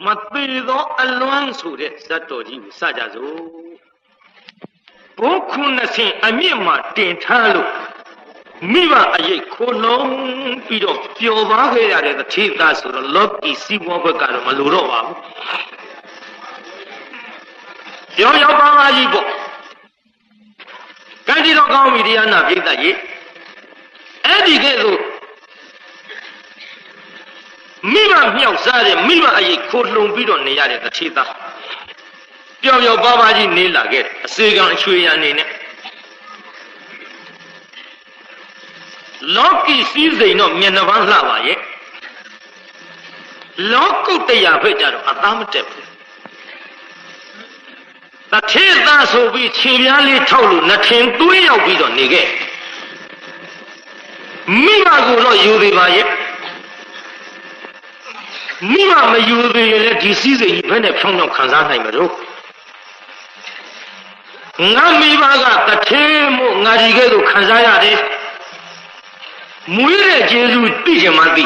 မသေးသောအလွမ်းဆိုတဲ့ဇတ်တော်ကြီးကိုစကြစို့ဘုခုနှစ်ဆင်အမြင့်မှာတင်ထားလို့မိဘအရေးခိုးလုံးပြီးတော့ပျော်ပါခဲ့ရတဲ့တထေသားဆိုတော့လောကီစီးပွားဘက်ကတော့မလိုတော့ပါဘူးရောက်ပါပါကြီးပေါ့ကံကြည့်တော့ကောင်းပြီတရားနာပြိတ္တကြီးအဲ့ဒီကဲ့သို့မိဘမြောက်စားတဲ့မိဘအရေးခိုးလုံပြီးတော့နေရတဲ့တထေသားပျော်ပါပါကြီးနေလာခဲ့အစေကံအချွေရန်နေနဲ့လောကီစည်းစိမ်တော့မျက်နှာပန်းလှပါရဲ့လောကုတ္တရာဘက်ကြတော့အသားမတက်ဘူးတထေသားဆိုပြီးခြေပြားလေးထောက်လို့နှထင်သွေးရောက်ပြီးတော့နေခဲ့မိဘကိုတော့ယူသေးပါရဲ့မိဘမယူသေးရင်လည်းဒီစည်းစိမ်ကြီးဘယ်နဲ့ဖြောင်းဖြောင်းခံစားနိုင်မလို့ငါမိဘကတထေမို့ငါဒီကဲ့သို့ခံစားရတယ်မွေးတဲ့ကျေးဇူးသိချင်မှသိ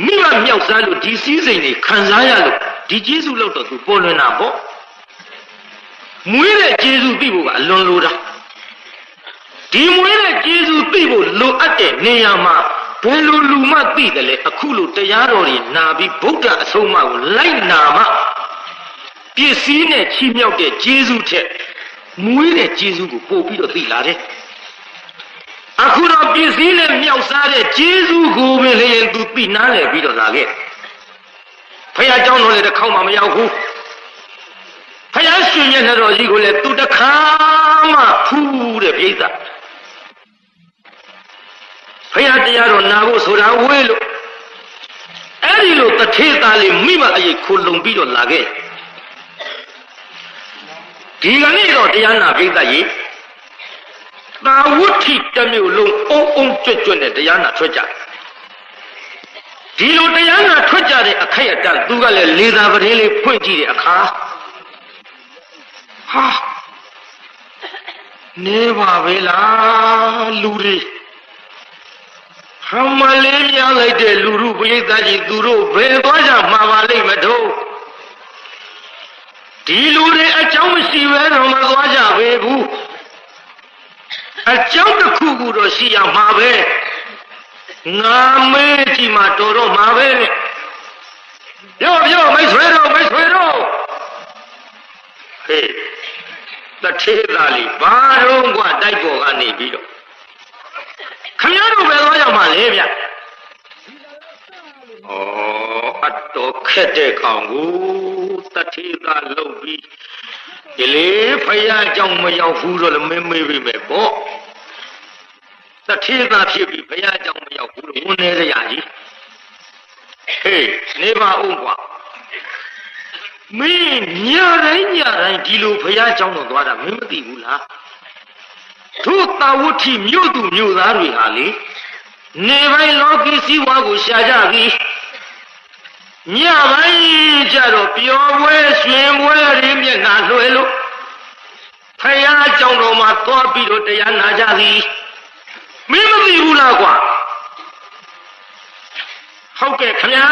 မိဘမြောက်စားလို့ဒီစည်းစိမ်တွေခံစားရလို့ဒီကျေးဇူးလို့တော့သူပေါ်လွင်တာပေါ့မွေးတဲ့ကျေးဇူးသိဖို့ကအလွန်လိုတာဒီမွေးတဲ့ကျေးဇူးသိဖို့လိုအပ်တဲ့နေရာမှာဘယ်လိုလူမှသိတယ်လဲအခုလိုတရားတော်တွေနာပြီးဗုဒ္ဓအဆုံးအမကိုလိုက်နာမှပစ္စည်းနဲ့ချီးမြှောက်တဲ့ကျေးဇူးထက်မွေးတဲ့ကျေးဇူးကိုပို့ပြီးတော့သိလာတယ်အခုတော့ပစ္စည်းနဲ့မြောက်စားတဲ့ကျေးဇူးကိုပဲလေသူသိနားလည်ပြီးတော့လာခဲ့ဖခင်เจ้าတော်လည်းတစ်ခေါက်မှမရောက်ဘူးဖခင်ရှင်ရဲ့တော်ကြီးကိုလည်းသူတစ်ခါမှဖူးတဲ့ပြိဿဖခင်တရားတော်နာဖို့ဆိုတာဝေးလို့အဲ့ဒီလိုတထေသားလေးမိမအရေးခိုလုံပြီးတော့လာခဲ့ဒီကနေ့တော့တရားနာပြိဿကြီးသာဝဋ္ဌိတစ်မျိုးလုံးအုံအုံကြွကြွနဲ့တရားနာထွက်ကြဒီလိုတရားနာထွက်ကြတဲ့အခက်အတန့်သူကလည်းလေသာပတင်းလေးဖွင့်ကြည့်တဲ့အခါဟာနေပါပဲလားလူတွေဟမလေးများလိုက်တဲ့လူလူပိဋကကြီးသူတို့ဘယ်သွားကြမှာပါလိမ့်မတော့ဒီလူတွေအကြောင်းမရှိဘဲတော့မသွားကြပဲဘူးအကြောင်းတစ်ခုခုတော့ရှိရမှာပဲငါမဲကြည့်မှတော်တော့မှာပဲပြောမိတ်ဆွေတို့ဟေးတထေသားလေးဘာတော့กว่าတိုက်ပေါ်ကနေပြီးတော့ခင်ဗျားတို့ပဲသွားရမှာလေဗျဩအတော်ခက်တဲ့ကောင်ကိုတထေသားလှုပ်ပြီးဒီလေဖယားကြောင့်မရောက်ဘူးတော့လည်းမေးပြီမဲ့ပေါ့တထေသားဖြစ်ပြီးဖယားကြောင့်မရောက်ဘူးလို့ဝန်နေရရကြီးဟေးနေပါဦးကွာမင်းညတိုင်းဒီလိုဖယားကြောင့်တော့သွားတာမင်းမသိဘူးလားတို့သာဝဋ္ဌိမြို့သူမြို့သားတွေဟာလေနေပိုင်းလောကီစည်းဝါးကိုရှာကြပြီညပိုင်းကြတော့ပျော်ပွဲရွှင်ပွဲရင်းမျက်နှာလွှဲလို့ဖယားကြောင့်တော်မှာသွားပြီးတော့တရားနာကြသည်မင်းမသိဘူးလားကွာဟုတ်ကဲ့ခင်ဗျာ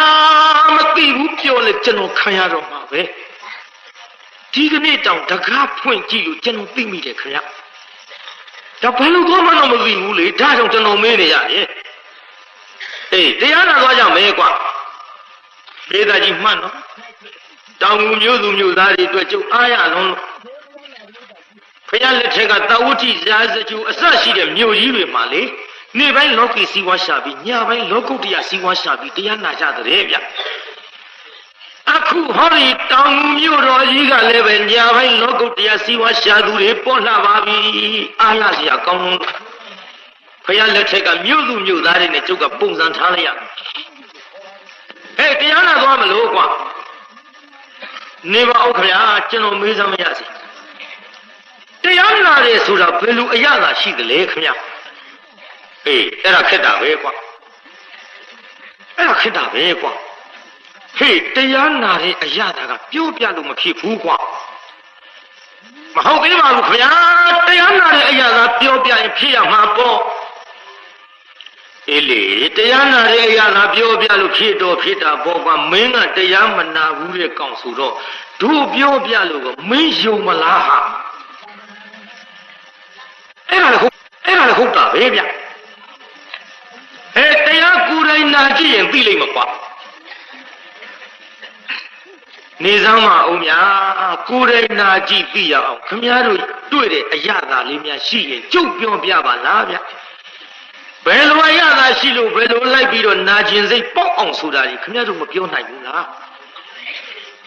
မသိဘူးပြောလေကျွန်တော်ခံရတော့မှာပဲဒီကနေ့တောင်တကားဖွင့်ကြည့်လို့ကျွန်တော်သိမိတယ်ခင်ဗျာဒါဘာလို့သွားမှတော့မသိဘူးလေဒါကြောင့်ကျွန်တော်မင်းနေရတယ်အေးတရားနာသွားကြမယ်ကွာဒေသကြီးမှတ်နော်တောင်ငူမျိုးသူမျိုးသားတွေအတွက်ကျုပ်အားရလုံးလို့ဖယားလက်ထက်ကတာဝဋ္ဌိရာဇကျူအစရှိတဲ့မြို့ကြီးတွေမှာလေနေ့ပိုင်းလောကီစီးပွားရှာပြီးညပိုင်းလောကုတ္တရာစီးပွားရှာပြီးတရားနာကြတဲ့ဗျအခုဟောဒီတောင်ငူမြို့တော်ကြီးကလည်းပဲညပိုင်းလောကုတ္တရာစီးပွားရှာသူတွေပေါ်လာပါပြီအားရစရာကောင်းလို့ဖယားလက်ထက်ကမြို့သူမြို့သားတွေနဲ့ကျုပ်ကပုံစံထားလိုက်ရဟဲ့တရားနာသွားမလို့ကွာနေပါဦးခင်ဗျာကျွန်တော်မေးစမ်းမရစီတရားနာတယ်ဆိုတာဘယ်လိုအရသာရှိသလဲခင်ဗျာအေးအဲ့ဒါခက်တာပဲကွာဟေးတရားနာတဲ့အရသာကပြောပြလို့မဖြစ်ဘူးကွာမဟုတ်သေးပါဘူးခင်ဗျာတရားနာတဲ့အရသာပြောပြရင်ဖြစ်ရမှာပေါ့ အေးလေတရားနာတဲ့အရာလာပြောပြလို့ဖြစ်တော့ဖြစ်တာပေါ့ကွာမင်းကတရားမနာဘူးတဲ့ကောင်ဆိုတော့တို့ပြောပြလို့ကမင်းယုံမလားဟာအဲ့ဒါလည်းဟုတ်တာပဲဗျတရားကိုယ်တိုင်နာကြည့်ရင်သိလိမ့်မှာကွာနေစမ်းမအောင်များကိုယ်တိုင်နာကြည့်သိရအောင်ခမည်းတော်တွေ့တဲ့အရာသာလေးများရှိရင်ကြုတ်ပြောပြပါလားဗျဘယ်လိုအရာသာရှိလို့ဘယ်လိုလိုက်ပြီးတော့နာကျင်စိတ်ပေါက်အောင်ဆိုတာကြီးခမည်းတော်မပြောနိုင်ဘူးလား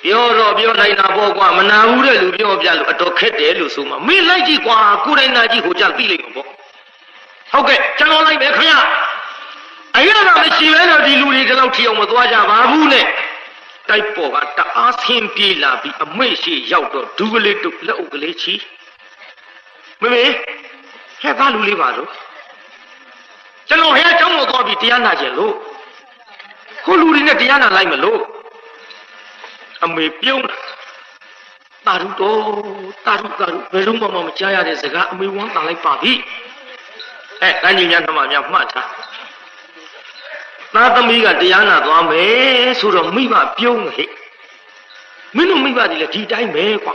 ပြောတော့ပြောနိုင်တာပေါ့ကွာမနာဘူးတဲ့လူပြောပြလို့အတော်ခက်တယ်လို့ဆိုမှမင်းလိုက်ကြည့်ကွာကိုယ်တိုင်နာကြည့်ဟိုကြသိလိမ့်မှာပေါ့ဟုတ်ကဲ့ကျွန်တော်လိုက်မယ်ခင်ဗျအရာသာမရှိဘဲတော့ဒီလူတွေဒီလောက်ထီအောင်မသွားကြပါဘူးနဲ့တိုက်ပေါ်ကတအားဆင်းပြေးလာပြီးအမိတ်ရှိရောက်တော့ဒူးကလေးတုပ်လက်အုပ်ကလေးချီမမေဟဲ့သားလူလေးပါလို့ကျွန်တော်ဟဲ့အကြောင်းကိုသွားပြီးတရားနာကြလို့ဟိုလူတွေနဲ့တရားနာလိုက်မလို့အမေပြုံးတာရုတော်တာရုဘယ်တော့မှမကြားရတဲ့စကားအမေဝမ်းတာလိုက်ပါပြီတန်းကြီးများနှမများမှတ်ထားသားသမီးကတရားနာသွားမယ်ဆိုတော့မိဘပြုံးဟဲ့မင်းတို့မိဘတွေလည်းဒီတိုင်းပဲကွာ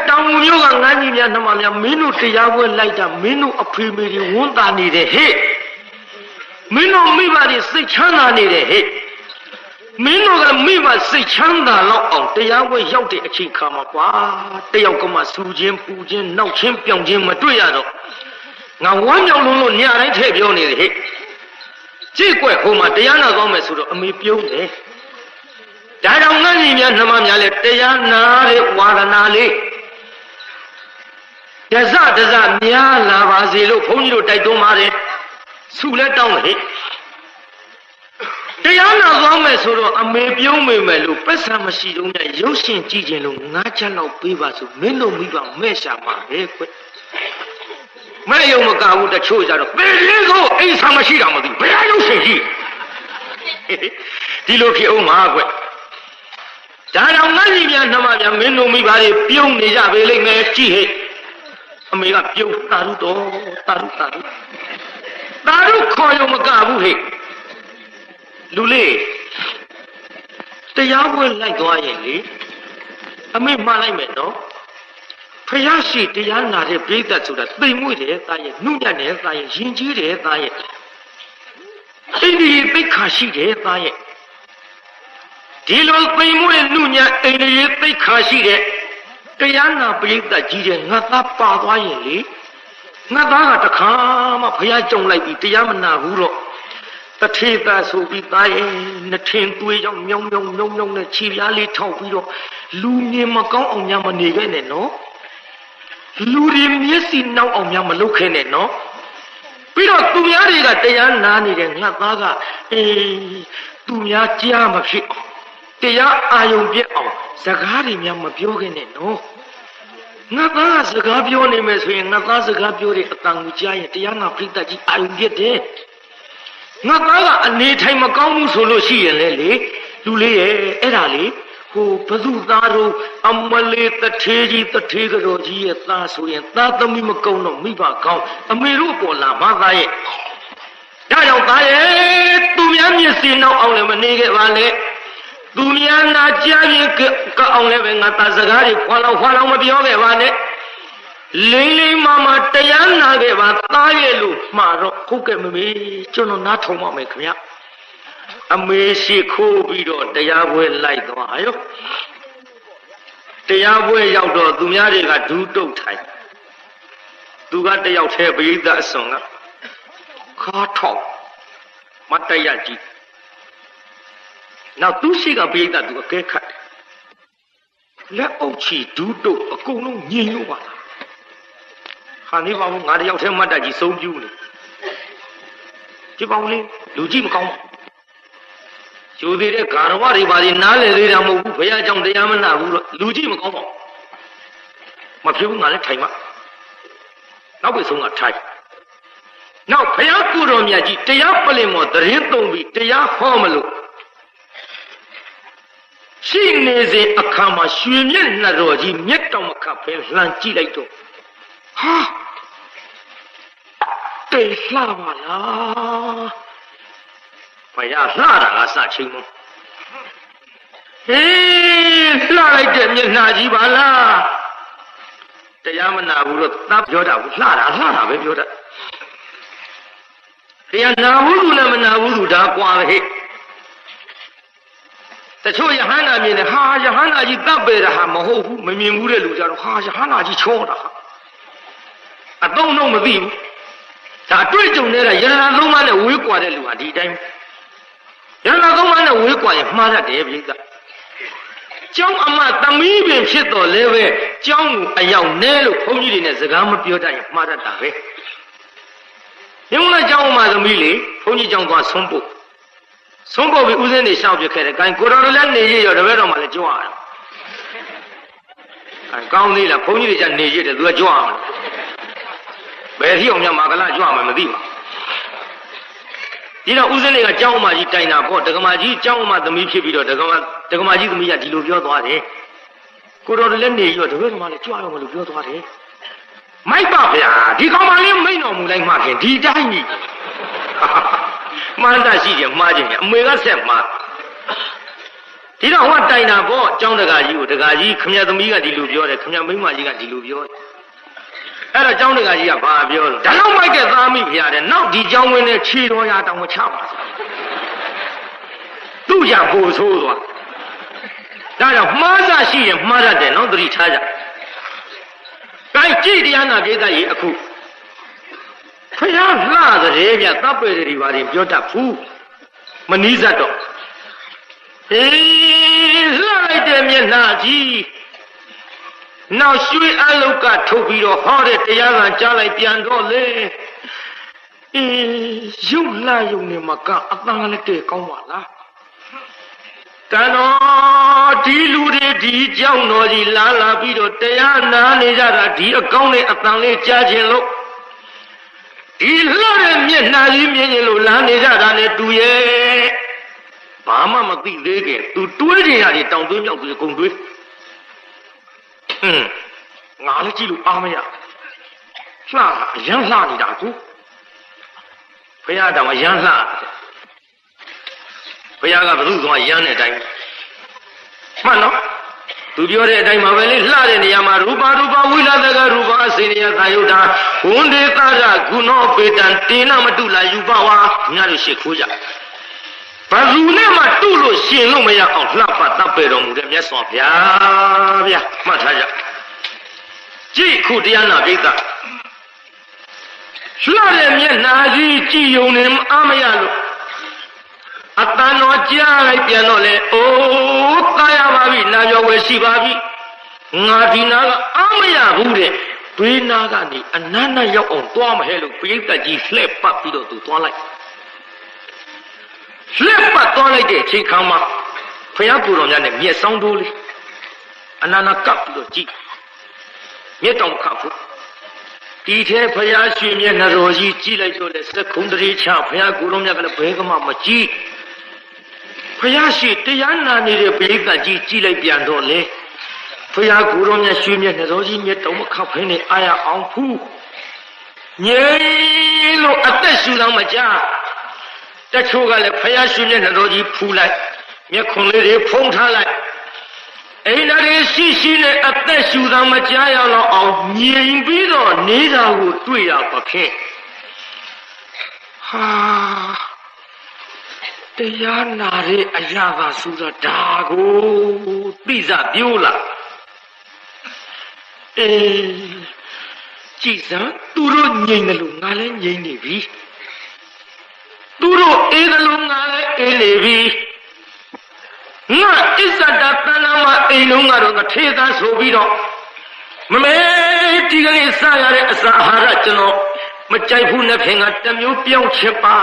တောင်မျိုးကငန်းကြီးများနှမများမင်းတို့တရားပွဲလိုက်တာမင်းတို့အဖေမေတွေဝန်တာနေတယ်ဟဲ့မင်းတို့မိဘတွေစိတ်ချမ်းသာနေတယ်ဟဲ့မင်းတို့ကမိဘစိတ်ချမ်းသာလောက်အောင်တရားပွဲရောက်တဲ့အချိန်ခါမှာကွာတယောက်ကမှစူခြင်းပူခြင်းနောက်ချင်းပြောင်ခြင်းမတွေ့ရတော့ငါဝမ်းမြောက်လုံးလို့ညတိုင်းထည့်ပြောနေတယ်ဟဲ့ကြည့်ကွက်ဟိုမှာတရားနာသွားမယ်ဆိုတော့အမေပြုံးတယ်ဒါကြောင့်ငန်းကြီးများနှမများလဲတရားနာတဲ့ဝါဒနာလေးတစများလာပါစေလို့ဘုန်းကြီးတို့တိုက်တွန်းပါတယ်ဆုလည်းတောင်းတယ်တရားနာသွားမယ်ဆိုတော့အမေပြုံးမိမယ်လို့ပတ်စံမရှိတော့ညရုပ်ရှင်ကြည့်ခြင်းလို့ငါးချက်လောက်ပေးပါဆိုမင်းတို့မိဘမဲ့ရှာမှာပဲကွမဲ့ယုံမကဘူးတချို့ကြတော့ဘယ်လေးကိုအိမ်ဆာမရှိတာမသိဘယ်ရုပ်ရှင်ကြည့်ဒီလိုဖြစ်အောင်မှာကွဒါကြောင့်ငါကြီးများနှမများမင်းတို့မိဘတွေပြုံးနေကြပေလိမ့်မယ်ကြည့်ဟဲ့အမေကပြုံးတာရုတော်တာရုခေါ်ရုံမကဘူးဟဲ့လူလေးတရားပွဲလိုက်သွားရင်လေအမေမှားလိုက်မယ်နော်ဖယားရှိတရားနာတဲ့ပြိဿဆိုတာသိမ်မွေ့တယ်သားရဲ့နှုတ်ညံ့တယ်သားရဲ့ရင်ကြီးတယ်သားရဲ့အိန္ဒိယသိက္ခာရှိတယ်သားရဲ့ဒီလိုသိမ်မွေ့နှုတ်ညံ့အိန္ဒိယသိက္ခာရှိတဲ့တရားနာပြိဿကြီးတဲ့ငါသားပါသွားရင်လေငါသားကတခါမှဖယားကြုံလိုက်ပြီးတရားမနာဘူးတော့တထေသာဆိုပြီးသားရဲ့နှထင်သွေးကြောင့်မြောင်းနဲ့ခြေပြားလေးထောက်ပြီးတော့လူမြင်မကောင်းအောင်များမနေခဲ့နဲ့နော်လူတွေမျက်စိနောက်အောင်များမလုပ်ခဲ့နဲ့နော်ပြီးတော့သူများတွေကတရားနာနေတဲ့ငါသားကသူများကြားမဖြစ်အောင်တရားအာယုံပြည့်အောင်စကားတွေများမပြောခဲ့နဲ့နော်ငါသားကစကားပြောနေမယ်ဆိုရင်ငါသားစကားပြောတဲ့အတန်ကိုကြားရင်တရားနာပြိတ္တကြီးအာယုံပြည့်တယ်ငါသားကအနေထိုင်မကောင်းဘူးဆိုလို့ရှိရင်လေလူလေးရဲ့အဲ့ဒါလေဟိုဘသူသားတို့အမလေးတထေးကြီးတထေးကတော်ကြီးရဲ့သားဆိုရင်သားသမီးမကုန်းတော့မိဘကောင်းအမေတို့ပေါ်လာမသားရဲ့ဒါကြောင့်သားရဲ့သူများမျက်စိနောက်အောင်လည်းမနေခဲ့ပါနဲ့သူများနာကြားရင်ကအောင်လည်းပဲငါသားစကားတွေခွာလောက်မပြောခဲ့ပါနဲ့လိမ့်မတရားနာခဲ့ပါသားရဲ့လို့မှာတော့ဟုတ်ကဲ့မမေကျွန်တော်နားထောင်ပါမယ်ခင်ဗျအမေရှိခိုးပြီးတော့တရားပွဲလိုက်သွားရောတရားပွဲရောက်တော့သူများတွေကဒူးတုတ်ထိုင်သူကတယောက်တည်းပရိသတ်အစွန်ကခါထောက်မတရကြည့်နောက်သူရှိကပရိသတ်သူအကဲခတ်လက်အုပ်ချီဒူးတုတ်အကုန်လုံးညင်လို့ပါဟာနေပါဘူးငါတယောက်တည်းမတ်တကြီးစုံပြူးနေဒီပေါင်းလေးလူကြည့်မကောင်းကျိုးသေးတဲ့ဂါရဝတွေပါလေနားလည်သေးတာမဟုတ်ဘူးဘုရားကြောင့်တရားမနာဘူးတော့လူကြည့်မကောင်းပါဘူးမဖြစ်ဘူးငါလည်းထိုင်မှာနောက်ပိတ်ဆုံးကထိုင်နောက်ဘုရားကိုယ်တော်မြတ်ကြီးတရားပလင်မော်တရင်သုံးပြီးတရားဟောမလို့ရှိနေစဉ်အခါမှာရွှေမျက်နှာတော်ကြီးမျက်တောင်မခတ်ဖဲလှန်ကြည့်လိုက်တော့ဟာ တိတ်လှပါလားဘုရားလှတာကစချင်းမဟေးလှလိုက်တဲ့မျက်နှာကြီးပါလားတရားမနာဘူးလို့သတ်ပြောတာဘူးလှတာပဲပြောတာတရားနာဘူးလူနဲ့မနာဘူးလူဒါကွာဟဲ့တချို့ယဟန္တာမြင်တယ်ဟာယဟန္တာကြီးတပ်ပေတာဟာမဟုတ်ဘူးမမြင်ဘူးတဲ့လူကြတော့ဟာယဟန္တာကြီးချောတာအတုံးတော့မသိဘူးဒါတွေ့ကြုံနေတာယန္တာသုံးပါးနဲ့ဝေးကွာတဲ့လူဟာဒီတိုင်းယန္တာသုံးပါးနဲ့ဝေးကွာရင်မှားတတ်တယ်ပြိဿကျောင်းအမသမီးပင်ဖြစ်တော်လဲပဲကျောင်းကိုအရောက်နဲလို့ဘုန်းကြီးတွေနဲ့စကားမပြောတတ်ရင်မှားတတ်တာပဲမြုံလာကျောင်းအမသမီးလေဘုန်းကြီးကျောင်းသွားဆုံးဖို့ပြီးဦးစင်းနေရှောက်ပြခဲ့တယ်။ကိုင်ကိုတော်လည်းနေရရောတပည့်တော်မှလည်းကြွရတယ်။ကောင်းသေးလားဘုန်းကြီးတွေကနေရတယ်သူကကြွရမှာ။ဘယ်ထိအောင်မြတ်မာကလာကြွမှာမသိပါဘူး။ဒီတော့ဦးစင်းတွေကကျောင်းအမကြီးတိုင်တာပေါ့ဒကမာကြီးကျောင်းအမသမီးဖြစ်ပြီးတော့ဒကမာကြီးသမီးကဒီလိုပြောသွားတယ်။ကိုတော်လည်းနေရောတပည့်တော်မှလည်းကြွရမှာလို့ပြောသွားတယ်။မိုက်ပါဗျာဒီကောင်မလေးမိန်တော်မူလိုက်မှခင်ဒီတိုင်းကြီးမှန်တာရှိတယ်မှားခြင်းအမေကဆက်မှားဒီတော့ဟောတိုင်တာပေါ့ကျောင်းတကာကြီးကိုတကာကြီးခမရသမီးကဒီလိုပြောတယ်ခမရမိန်းမကြီးကဒီလိုပြောတယ်အဲ့တော့ကျောင်းတကာကြီးကဘာပြောလဲဒါတော့မိုက်တဲ့သားမိဖရားတဲ့နောက်ဒီကျောင်းဝင်းနဲ့ခြေတော်ရာတောင်ချပါသူ့ရပို့ဆိုးသွားဒါကြောင့်မှားစားရှိရင်မှားတတ်တယ်နော်သတိထားကြကိုင်ကြည့်တရားနာပြေးသားကြီးအခုဖျားလှတဲ့ပြတပ်ပေတွေပါရင်ပြောတတ်ဘူးမနီးစပ်တော့ဟေးလှလိုက်တဲ့မျက်နှာကြီးနောက်ရွှေအလုတ်ကထုတ်ပြီးတော့ဟောတဲ့တရားကကြားလိုက်ပြန်တော့လေအေးရုပ်လှယုံနေမှာကအတန်ကလည်းတဲ့ကောင်းပါလားတန်တော်ဒီလူတွေဒီကြောင်းတော်ကြီးလာပြီးတော့တရားနာနေကြတာဒီအကောင်းနဲ့အတန်လေးကြားခြင်းလို့ဒီလှတဲ့မျက်နှာကြီးမြင်ရင်လို့လမ်းနေကြတာနဲ့တူရဲ့ဘာမှမသိသေးခင်သူတွေးကြရတယ်တောင်သွင်းမြောက်သွင်းကုန်တွေးငါလည်းကြည့်လို့အားမရလှအရန်လှနေတာကူဘုရားတောင်အရန်လှဘုရားကဘုသူ့ကောင်ရန်တဲ့အတိုင်းမှန်နော်သူပြောတဲ့အတိုင်းမှာပဲလေလှတဲ့နေရာမှာရူပဝိလာဒကရူပအစေနယသာယုဒ္ဓဝန္ဒေသရဂုဏောပေတံတေနမတုလာယူပဝါညလို့ရှိခိုးကြဘာလူနဲ့မှတုလို့ရှင်လို့မရအောင်လှပတပ်ပေတော်မူတဲ့မြတ်စွာဘုရားဗျာမှတ်ထားကြကြည့်ခုတရားနာပိဋကလှတဲ့မျက်နှာကြီးကြည်ယုံနေအားမရလို့အတန်တော်ကြားလိုက်ပြန်တော့လေအိုးတာရပါပြီနာပြောဝယ်ရှိပါပြီငါဒီနာကအားမရဘူးတဲ့တွေးနာကနေအနန္တရောက်အောင်သွားမဟဲလို့ပိဋကကြီးလှည့်ပတ်ပြီးတော့သူသွားလိုက်လှည့်ပတ်သွားလိုက်တဲ့အချိန်ခါမှာဖယားကိုယ်တော်များနဲ့မျက်စောင်းတိုးလေးအနန္တကပ်ပြီးတော့ကြည့်မျက်တောင်ခါဖို့ဒီထဲဖယားရွှေမျက်နှာတော်ကြီးကြည့်လိုက်တော့လေစက်ခုံတရေချဖယားကိုယ်တော်များကလည်းဘယ်ကမှမကြည့်ဖယားရှိတရားနာနေတဲ့ပိဋကကြီးကြည့်လိုက်ပြန်တော့လေဖယားကိုယ်တော်များရွှေမျက်နှာတော်ကြီးမျက်တောင်မခတ်ဖင်းနဲ့အာရအောင်ဖူးငြိမ်လို့အသက်ရှူတော့မကြတချို့ကလည်းဖယားရွှေမျက်နှာတော်ကြီးဖူးလိုက်မျက်ခွန်လေးတွေဖုံးထားလိုက်အိန္ဒြေရှိနဲ့အသက်ရှူတော့မကြရတော့အောင်ငြိမ်ပြီးတော့နေတာကိုတွေ့ရပါခင်ဟာတရားနာတဲ့အရာကဆိုတာဒါကိုသိစားပြိုးလာကြည်စမ်းသူတို့ငြိမ်တယ်လို့ငါလည်းငြိမ်နေပြီသူတို့အေးတယ်လို့ငါလည်းအေးနေပြီငါအစ္ဆဒတဏ္ဍမအိမ်လုံးကတော့တထေသားဆိုပြီးတော့မမေဒီကလေးစားရတဲ့အစာအာဟာရကျွန်တော်မကြိုက်ဘူးနဲ့ခင်ကတစ်မျိုးပြောင်းချစ်ပါ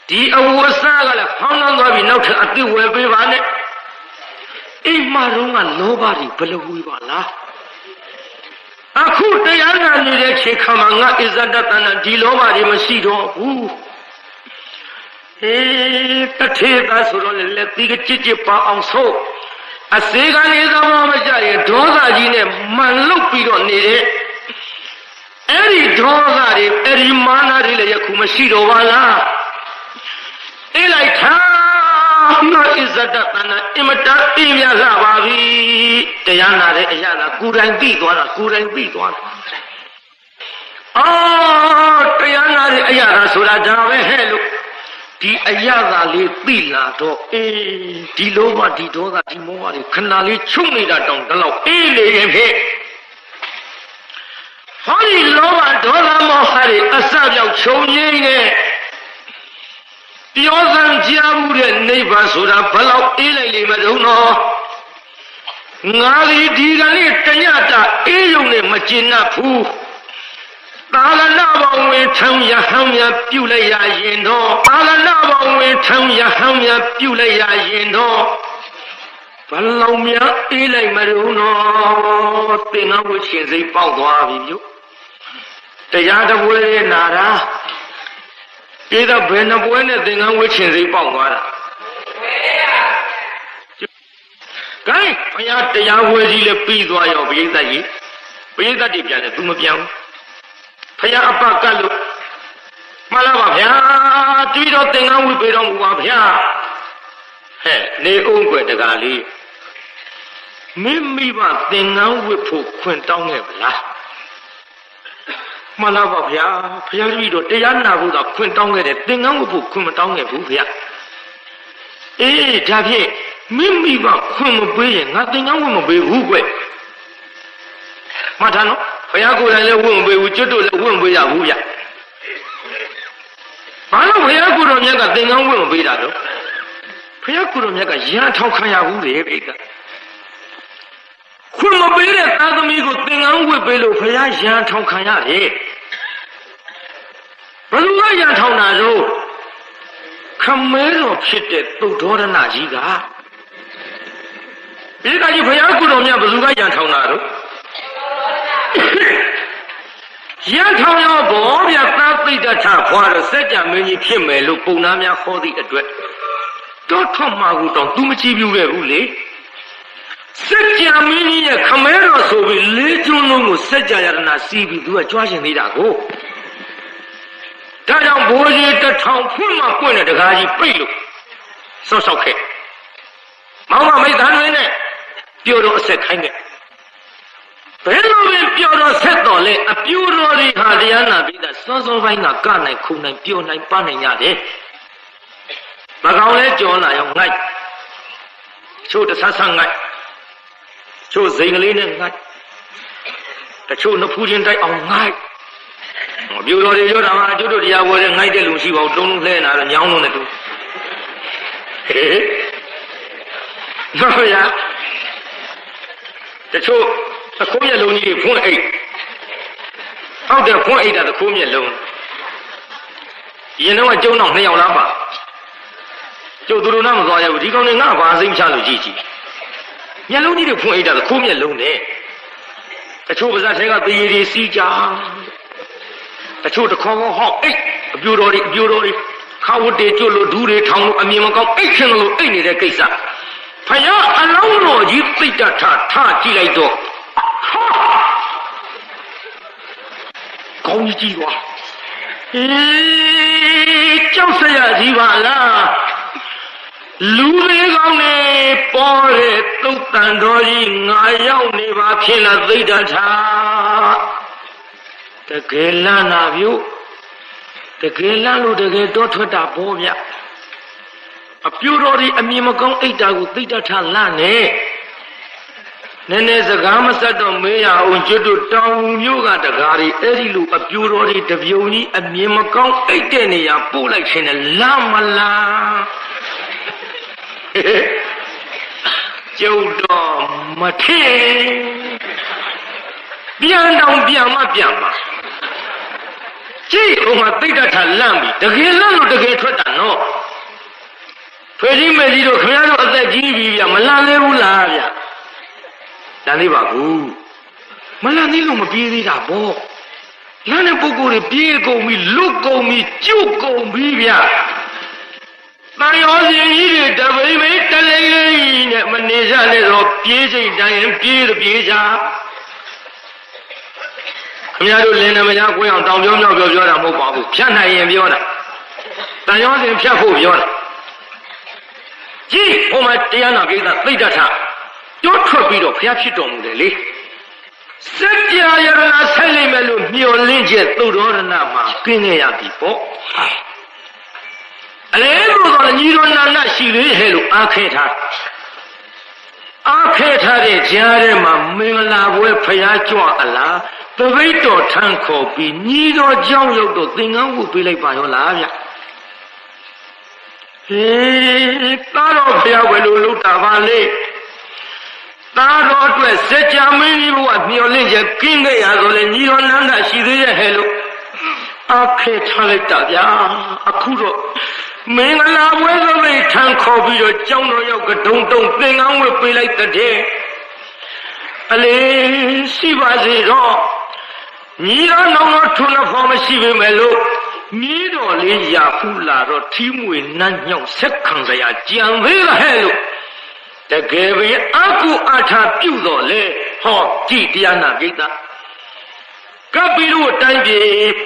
ဒီအဝတ်စားကလည်းဖောင်းနှောင်းသွားပြီးနောက်ထပ်အသိဝယ်ပေးပါနဲ့အိမ်မှာတော့ကလောဘတွေဘယ်လိုဝေးပါလားအခုတရားနာနေတဲ့ချိန်ခါမှာငါအစ္ဆဒတဏ္ဍဒီလောဘတွေမရှိတော့ဘူးတထေသားဆိုတော့လည်းဒီကကြစ်ပါအောင်ဆိုအစေကနေသမားမကြရင်ဒေါသကြီးနဲ့မှန်လုတ်ပြီးတော့နေတဲ့ အဲ့ဒီဒေါသတွေအဲ့ဒီမာနတွေလည်းယခုမရှိတော့ပါလားအေးလိုက်ထားငါဣဇဒတနာအင်မတန်အေးမြလာပါပြီတရားနာတဲ့အရာကကိုယ်တိုင်သိသွားတာကိုယ်တိုင်သိသွားတာအော်တရားနာတဲ့အရာကဆိုတာဒါပဲဟဲ့လို့ဒီအရာကလေးသိလာတော့အေးဒီလောဘဒီဒေါသဒီမောဟတွေခဏလေးချုပ်နေတာတောင်တလောက်အေးလေရင်ဖြင့်ဟောဒီလောဘဒေါသမောဟတွေအစပြောက်ချုပ်ငြိမ်းတဲ့ပြောစံကြားမှုတဲ့နိဗ္ဗာန်ဆိုတာဘယ်လောက်အေးလိုက်လိမ့်မလို့နော်ငါဒီကနေ့တညတာအေးရုံနဲ့မကျင်납ဘူးသာလနာဘောင်ဝင်ထောင်ရဟန်းများပြုလိုက်ရရင်တော့သာလနာဘောင်ဝင်ထောင်ရဟန်းများပြုလိုက်ရရင်တော့ဘလောက်များအေးလိုက်မလို့နော်သင်္ကန်းဝတ်ရှင်စိတ်ပေါက်သွားပြီမြို့တရားတပွဲနာတာပြေးတော့ဘယ်နှပွဲနဲ့သင်္ကန်းဝတ်ရှင်စိတ်ပေါက်သွားတာကဲဘုရားတရားဝဲကြီးလည်းပြီးသွားရောဘိသိက်ကြီးဘိသိက်တွေပြန်တယ်သူမပြန်ဘူးဘုရားအပကတ်လို့မှန်လားပါဗျာတွေ့တော့သင်္ကန်းဝတ်ပေးတော်မူပါဗျာဟဲ့နေအောင်ွယ်တကားလေးမိမိဘသင်္ကန်းဝတ်ဖို့ခွင့်တောင်းခဲ့ဗလားမှန်လားပါဗျာဘုရားကြီးတော့တရားနာဖို့သာခွင့်တောင်းခဲ့တယ်သင်္ကန်းဝတ်ဖို့ခွင့်မတောင်းခဲ့ဘူးဗျာအေးဒါဖြင့်မိမိဘခွင့်မပေးရင်ငါသင်္ကန်းဝတ်မပေးဘူးကွမှတ်ထားနော်ဘုရားကိုယ်တိုင်လည်းဝတ်မပေးဘူးကျွတ်တို့လည်းဝတ်မပေးရဘူးဗျဘာလို့ဘုရားကိုယ်တော်မြတ်ကသင်္ကန်းဝတ်မပေးတာတော့ဘုရားကိုယ်တော်မြတ်ကရဟန်းထောက်ခံရဘူးလေဘိကခွင့်မပေးတဲ့သာသမီကိုသင်္ကန်းဝတ်ပေးလို့ဘုရားရဟန်းထောက်ခံရတယ်ဘယ်လိုကရဟန်းထောက်တာတော့ခမဲတော်ဖြစ်တဲ့သုဒ္ဓရဏကြီးကဒီကကြီးဘုရားကိုယ်တော်မြတ်ဘယ်လိုကရဟန်းထောက်တာတော့ရန်ထောင်ရောဘောဗျာသာသိတ္တထခွာတော့စัจ जा မင်းကြီးဖြစ်မယ်လို့ပုံနာများဟောသည့်အတွက်တော့ထွတ်မှာကိုတောင်သူမကြည့်ပြခဲ့ဘူးလေစัจ जा မင်းကြီးရဲ့ခမဲတော်ဆိုပြီးလေးကျွန်းလုံးကိုစัจ जा ယတနာစီးပြီးသူကကြွားရှင်သေးတာကိုဒါကြောင့်ဘိုးကြီးတစ်ထောင်ဖွင့်မှပွင့်တဲ့တကားကြီးပိတ်လို့ဆော့ဆောက်ခဲ့မောင်မမိတ်သားတွေနဲ့ပြောတော့အဆက်ခိုင်းခဲ့ဘယ်လိုပဲပြောတော့ဆက်တော်လဲအပြူတော်တွေဟာတရားနာပြီးသားစောစောပိုင်းကကနိုင်ခုနိုင်ပြောနိုင်ပနိုင်ရတယ်မကောင်လဲကြောလာရောငိုက်ချို့တဆဆငိုက်ချို့စိန်ကလေးနဲ့ငိုက်တချို့နှဖူးချင်းတိုက်အောင်ငိုက်အပြူတော်တွေပြောတာမှကျွတ်တို့တရားပွဲနဲ့ငိုက်တဲ့လူရှိပါဘူးတုံးလုံးလဲနာတော့ညောင်းလုံးနဲ့တူဟေးဟုတ်ရတချို့သခိုးမျက်လုံးကြီးဖွင့်အိတ်ဟုတ်တယ်ဖွင့်အိတ်တာသခိုးမျက်လုံးရင်တော့ကျုံတော့2ယောက်လားပါကျုပ်သူတို့နားမသွားရဘူးဒီကောင်တွေငါဘာစိမ့်ချလို့ကြည့်ကြည့်မျက်လုံးကြီးတွေဖွင့်အိတ်တာသခိုးမျက်လုံးနဲ့တချို့ပါးစပ်ထဲကသေရည်တွေစီးကြတချို့တခေါ်ခေါ်ဟောက်အိတ်အပြူတော်တွေခါဝတ်တွေကျွတ်လို့ဒူးတွေထောင်လို့အမြင်မကောင်းအိတ်ခင်လို့အိတ်နေတဲ့ကိစ္စဖယားအလောင်းတော်ကြီးသိတ္တထထကြည့်လိုက်တော့ကောင်းကြီးကွာကြောက်စရာကြီးပါလားလူလေးကောင်းနေပေါ်တဲ့သုတ်တန်တော်ကြီးငါရောက်နေပါဖြစ်လားသိတ္တထတကယ်လန်းနာပြုတကယ်လန်းလို့တကယ်တော့ထွက်တာပေါ်ဗျအပြူတော်ဒီအမြင်မကောင်းအိတ်တာကိုသိတ္တထလန့်နေနည်းနည်းစကားမဆက်တော့မေးရအောင်ကျွတ်တို့တောင်မျိုးကတကားတွေအဲ့ဒီလိုအပြူတော်ဒီတပြုံကြီးအမြင်မကောင်းအိတ်တဲ့နေရာပို့လိုက်ခြင်းနဲ့လမ်းမလားကျုပ်တော့မထင်ပြန်တော့ပြန်မကြည့်ဟိုမှာသိတ္တထလန့်ပြီတကယ်လန့်လို့တကယ်ထွက်တာနော်ဖေကြီးမေကြီးတို့ခင်ဗျားတို့အသက်ကြီးပြီဗျမလန့်သေးဘူးလားဗျလန့်သေးပါဘူးမလန့်သေးလို့မပြေးသေးတာပေါ့လန့်တဲ့ပုဂ္ဂိုလ်တွေပြေးကုန်ပြီလွတ်ကုန်ပြီကျွတ်ကုန်ပြီဗျတန်ရောစင်ကြီးတွေတပိမိတ်တလိမ့်လိမ့်နဲ့မနေကြနဲ့တော့ပြေးချိန်တိုင်းပြေးကြခင် ခင်ဗျားတို့လင်းနေမရကိုအောင်တောင်ပြောမြောက်ပြောတာမဟုတ်ပါဘူးဖြတ်နိုင်ရင်ပြောတာတန်ရောစဉ်ဖြတ်ဖို့ပြောတာကြည့်ဟိုမှာတရားနာပိဋကသိတ္တထတွတ်ထွက်ပြီးတော့ဘုရားဖြစ်တော်မူတယ်လေစัจ जा ယရဏဆက်လိမ့်မယ်လို့မျှော်လင့်ချက်သုဒ္ဓောရဏမှာကင်းခဲ့ရပြီပေါ့အလဲလို့တော့ညီတော်နာနာရှိသေးဟဲ့လို့အားခဲထားတဲ့ကြားထဲမှာမင်္ဂလာပွဲဖျားကြွအလားတပိတ်တော်ထမ်းခေါ်ပြီးညီတော်ကြောင့်ရောက်တော့သင်္ကန်းဝတ်ပေးလိုက်ပါရောလားဗျဟေးသားတော်ဖျားဝယ်လို့လုပ်တာပါလေသားတော်အတွက်စัจ जा မင်းကြီးဘုရားမျှော်လင့်ချက်ကင်းခဲ့ရဆိုလေညီတော်နန္ဒရှိသေးရဲ့ဟဲ့လို့အားခဲထားလိုက်တာဗျာအခုတော့မင်္ဂလာပွဲသပိတ်ထမ်းခေါ်ပြီးတော့ကျောင်းတော်ရောက်ကဒုံတုံသင်္ကန်းဝတ်ပေးလိုက်တဲ့အလေရှိပါစေတော့ညီတော်နောင်တော်ထုံးဖို့မရှိပေမဲ့လို့ညီတော်လေးရာဖူးလာတော့ထီးမွေနှမ်းညောင်းဆက်ခံစရာကြံသေးဟဲ့လို့တကယ်ပဲအကုအထာပြုတော်လေဟောကြည်တရားနာပိဋကကပ်ပြီးတော့တိုင်းပြေ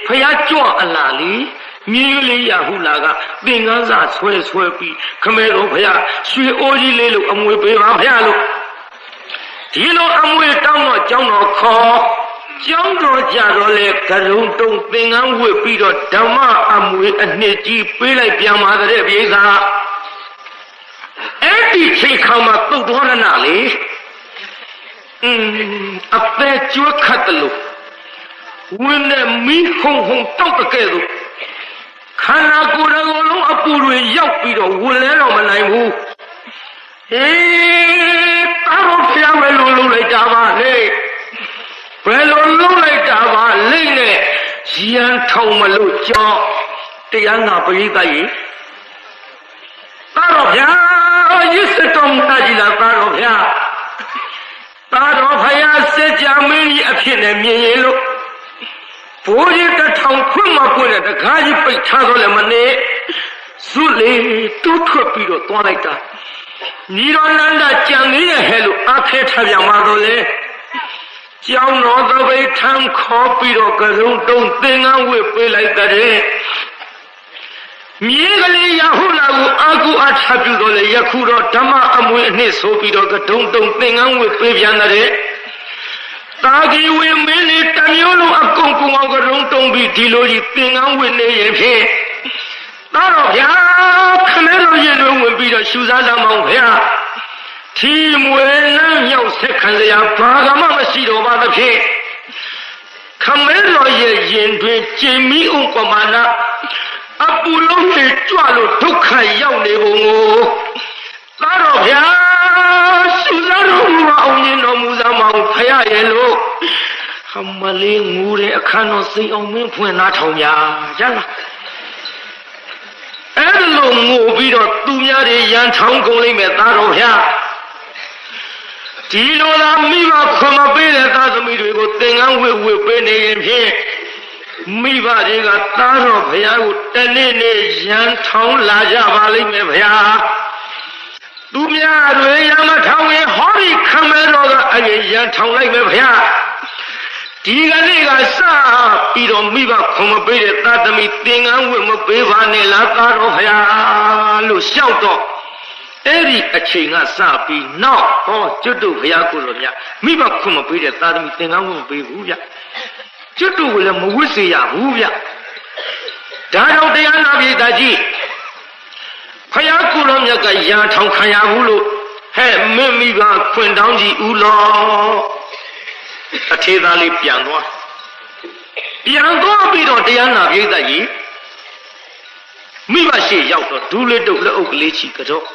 ဖျားကြွအလားလီမြင်းလေးရဟုလာကသင်္ကန်းစာဆွဲပြီးခမဲတော်ဖျားရွှေအိုးကြီးလေးလို့အမွေပေးပါဖျားလို့ဒီလိုအမွေတောင်းတော့ကျောင်းတော်ခေါ်ကျောင်းတော်ကြတော့လေကရုံတုံသင်္ကန်းဝတ်ပြီးတော့ဓမ္မအမွေအနှစ်ကြီးပေးလိုက်ပြန်ပါတဲ့ပြေသာအဲ့ဒီချိန်ခါမှာသုတ်တော်ရဏလေအသက်ကျွတ်ခတ်တယ်လို့ဝင်းနဲ့မီးဟုံတောက်တကဲ့သို့ခန္ဓာကိုယ်တော်လုံးအပူတွေရောက်ပြီးတော့ဝင်လဲတော့မနိုင်ဘူးဟေးတာတော်ဖျားပဲလို့လုပ်လိုက်တာပါလေဘယ်လိုလုပ်လိုက်တာပါလိမ့်နဲ့ရန်ထုံမလို့ကြောင်းတရားနာပရိသတ်ကြီးတာတော်ဖျားရစ်စတော်မူတာကြီးလားတာတော်ဖျားတာတော်ဖျားစัจ जा မင်းကြီးအဖြစ်နဲ့မြင်ရင်လို့ဘိုးကြီးတထောင်ခွင့်မပွင့်တဲ့တကားကြီးပိတ်ထားတော့လည်းမနေစုလေတူးထွက်ပြီးတော့သွားလိုက်တာညီတော်နန္ဒကြံသေးရဲ့ဟဲ့လို့အားခဲထားပြန်ပါတော့လေကျောင်းတော်သပိတ်ထမ်းခေါ်ပြီးတော့ကရုံတုံသင်္ကန်းဝတ်ပေးလိုက်တဲ့မြေကလေးရဟုလာကိုအာကုအထပြုတော့လေယခုတော့ဓမ္မအမွေအနှစ်ဆိုပြီးတော့ကဒုံတုံသင်္ကန်းဝတ်ပေးပြန်တဲ့တာဂီဝေမင်းလေးတမျိုးလုံးအကုန်အောင်ကရုံတုံပြီးဒီလိုကြီးသင်္ကန်းဝတ်နေရင်ဖြင့်တော်တော့ဗျာခမဲတော်ရင်တွေဝင်ပြီးတော့ရှူစားလာမောင်းဗျာထီမွေလမ်းရောက်ဆက်ခံစရာဘာကမှမရှိတော့ပါသဖြင့်ခမဲတော်ရဲ့ရင်တွင်ကျင်မီဥပမာနာအပူလုံးတွေကြွလို့ဒုက္ခရောက်နေပုံကိုတော်တော့ဗျာရှူစားတော်မူအောင်ရင်တော်မူစားမအောင်ဖရရဲ့လို့ဟမလေးငူတဲ့အခန်းတော်စိတ်အောင်မင်းဖွင့်နာထောင်ညာရလားအဲ့လိုငိုပြီးတော့သူများတွေရန်ထောင်းကုန်လိမ့်မယ်သားတော်ဗျာဒီလိုသာမိဘခွန်မပေးတဲ့သားသမီးတွေကိုသင်္ကန်းဝတ်ပေးနေရင်ဖြင့်မိဘတွေကသားတော်ဘုရားကိုတနေ့နေ့ရန်ထောင်းလာကြပါလိမ့်မယ်ဗျာသူများတွေရမထောင်းရင်ဟောဒီခမဲတော်ကအရင်ရန်ထောင်းလိုက်မယ်ဗျာဒီကနေ့ကစပြီးတော့မိဘခွန်မပေးတဲ့သားသမီးသင်္ကန်းဝတ်မပေးပါနဲ့လားသားတော်ဘုရားလို့ရှောက်တော့အဲ့ဒီအချိန်ကစပြီးနောက်ဟောကျွတ်တို့ဘုရားကိုယ်တော်မြတ်မိဘခွန်မပေးတဲ့သားသမီးသင်္ကန်းဝတ်မပေးဘူးဗျကျွတ်တို့ကလည်းမဝတ်စေရဘူးဗျဒါကြောင့်တရားနာပြည်သားကြီးဘုရားကိုယ်တော်မြတ်ကရာထောင်ခံရဘူးလို့ဟဲ့မင်းမိဘခွင်တောင်းကြည့်ဦးလောအထေသားလေးပြန်သွားပြီးတော့တရားနာပြည်သားကြီးမိဘရှိရောက်တော့ဒူးလေးတုပ်လက်အုပ်ကလေးချီကတော့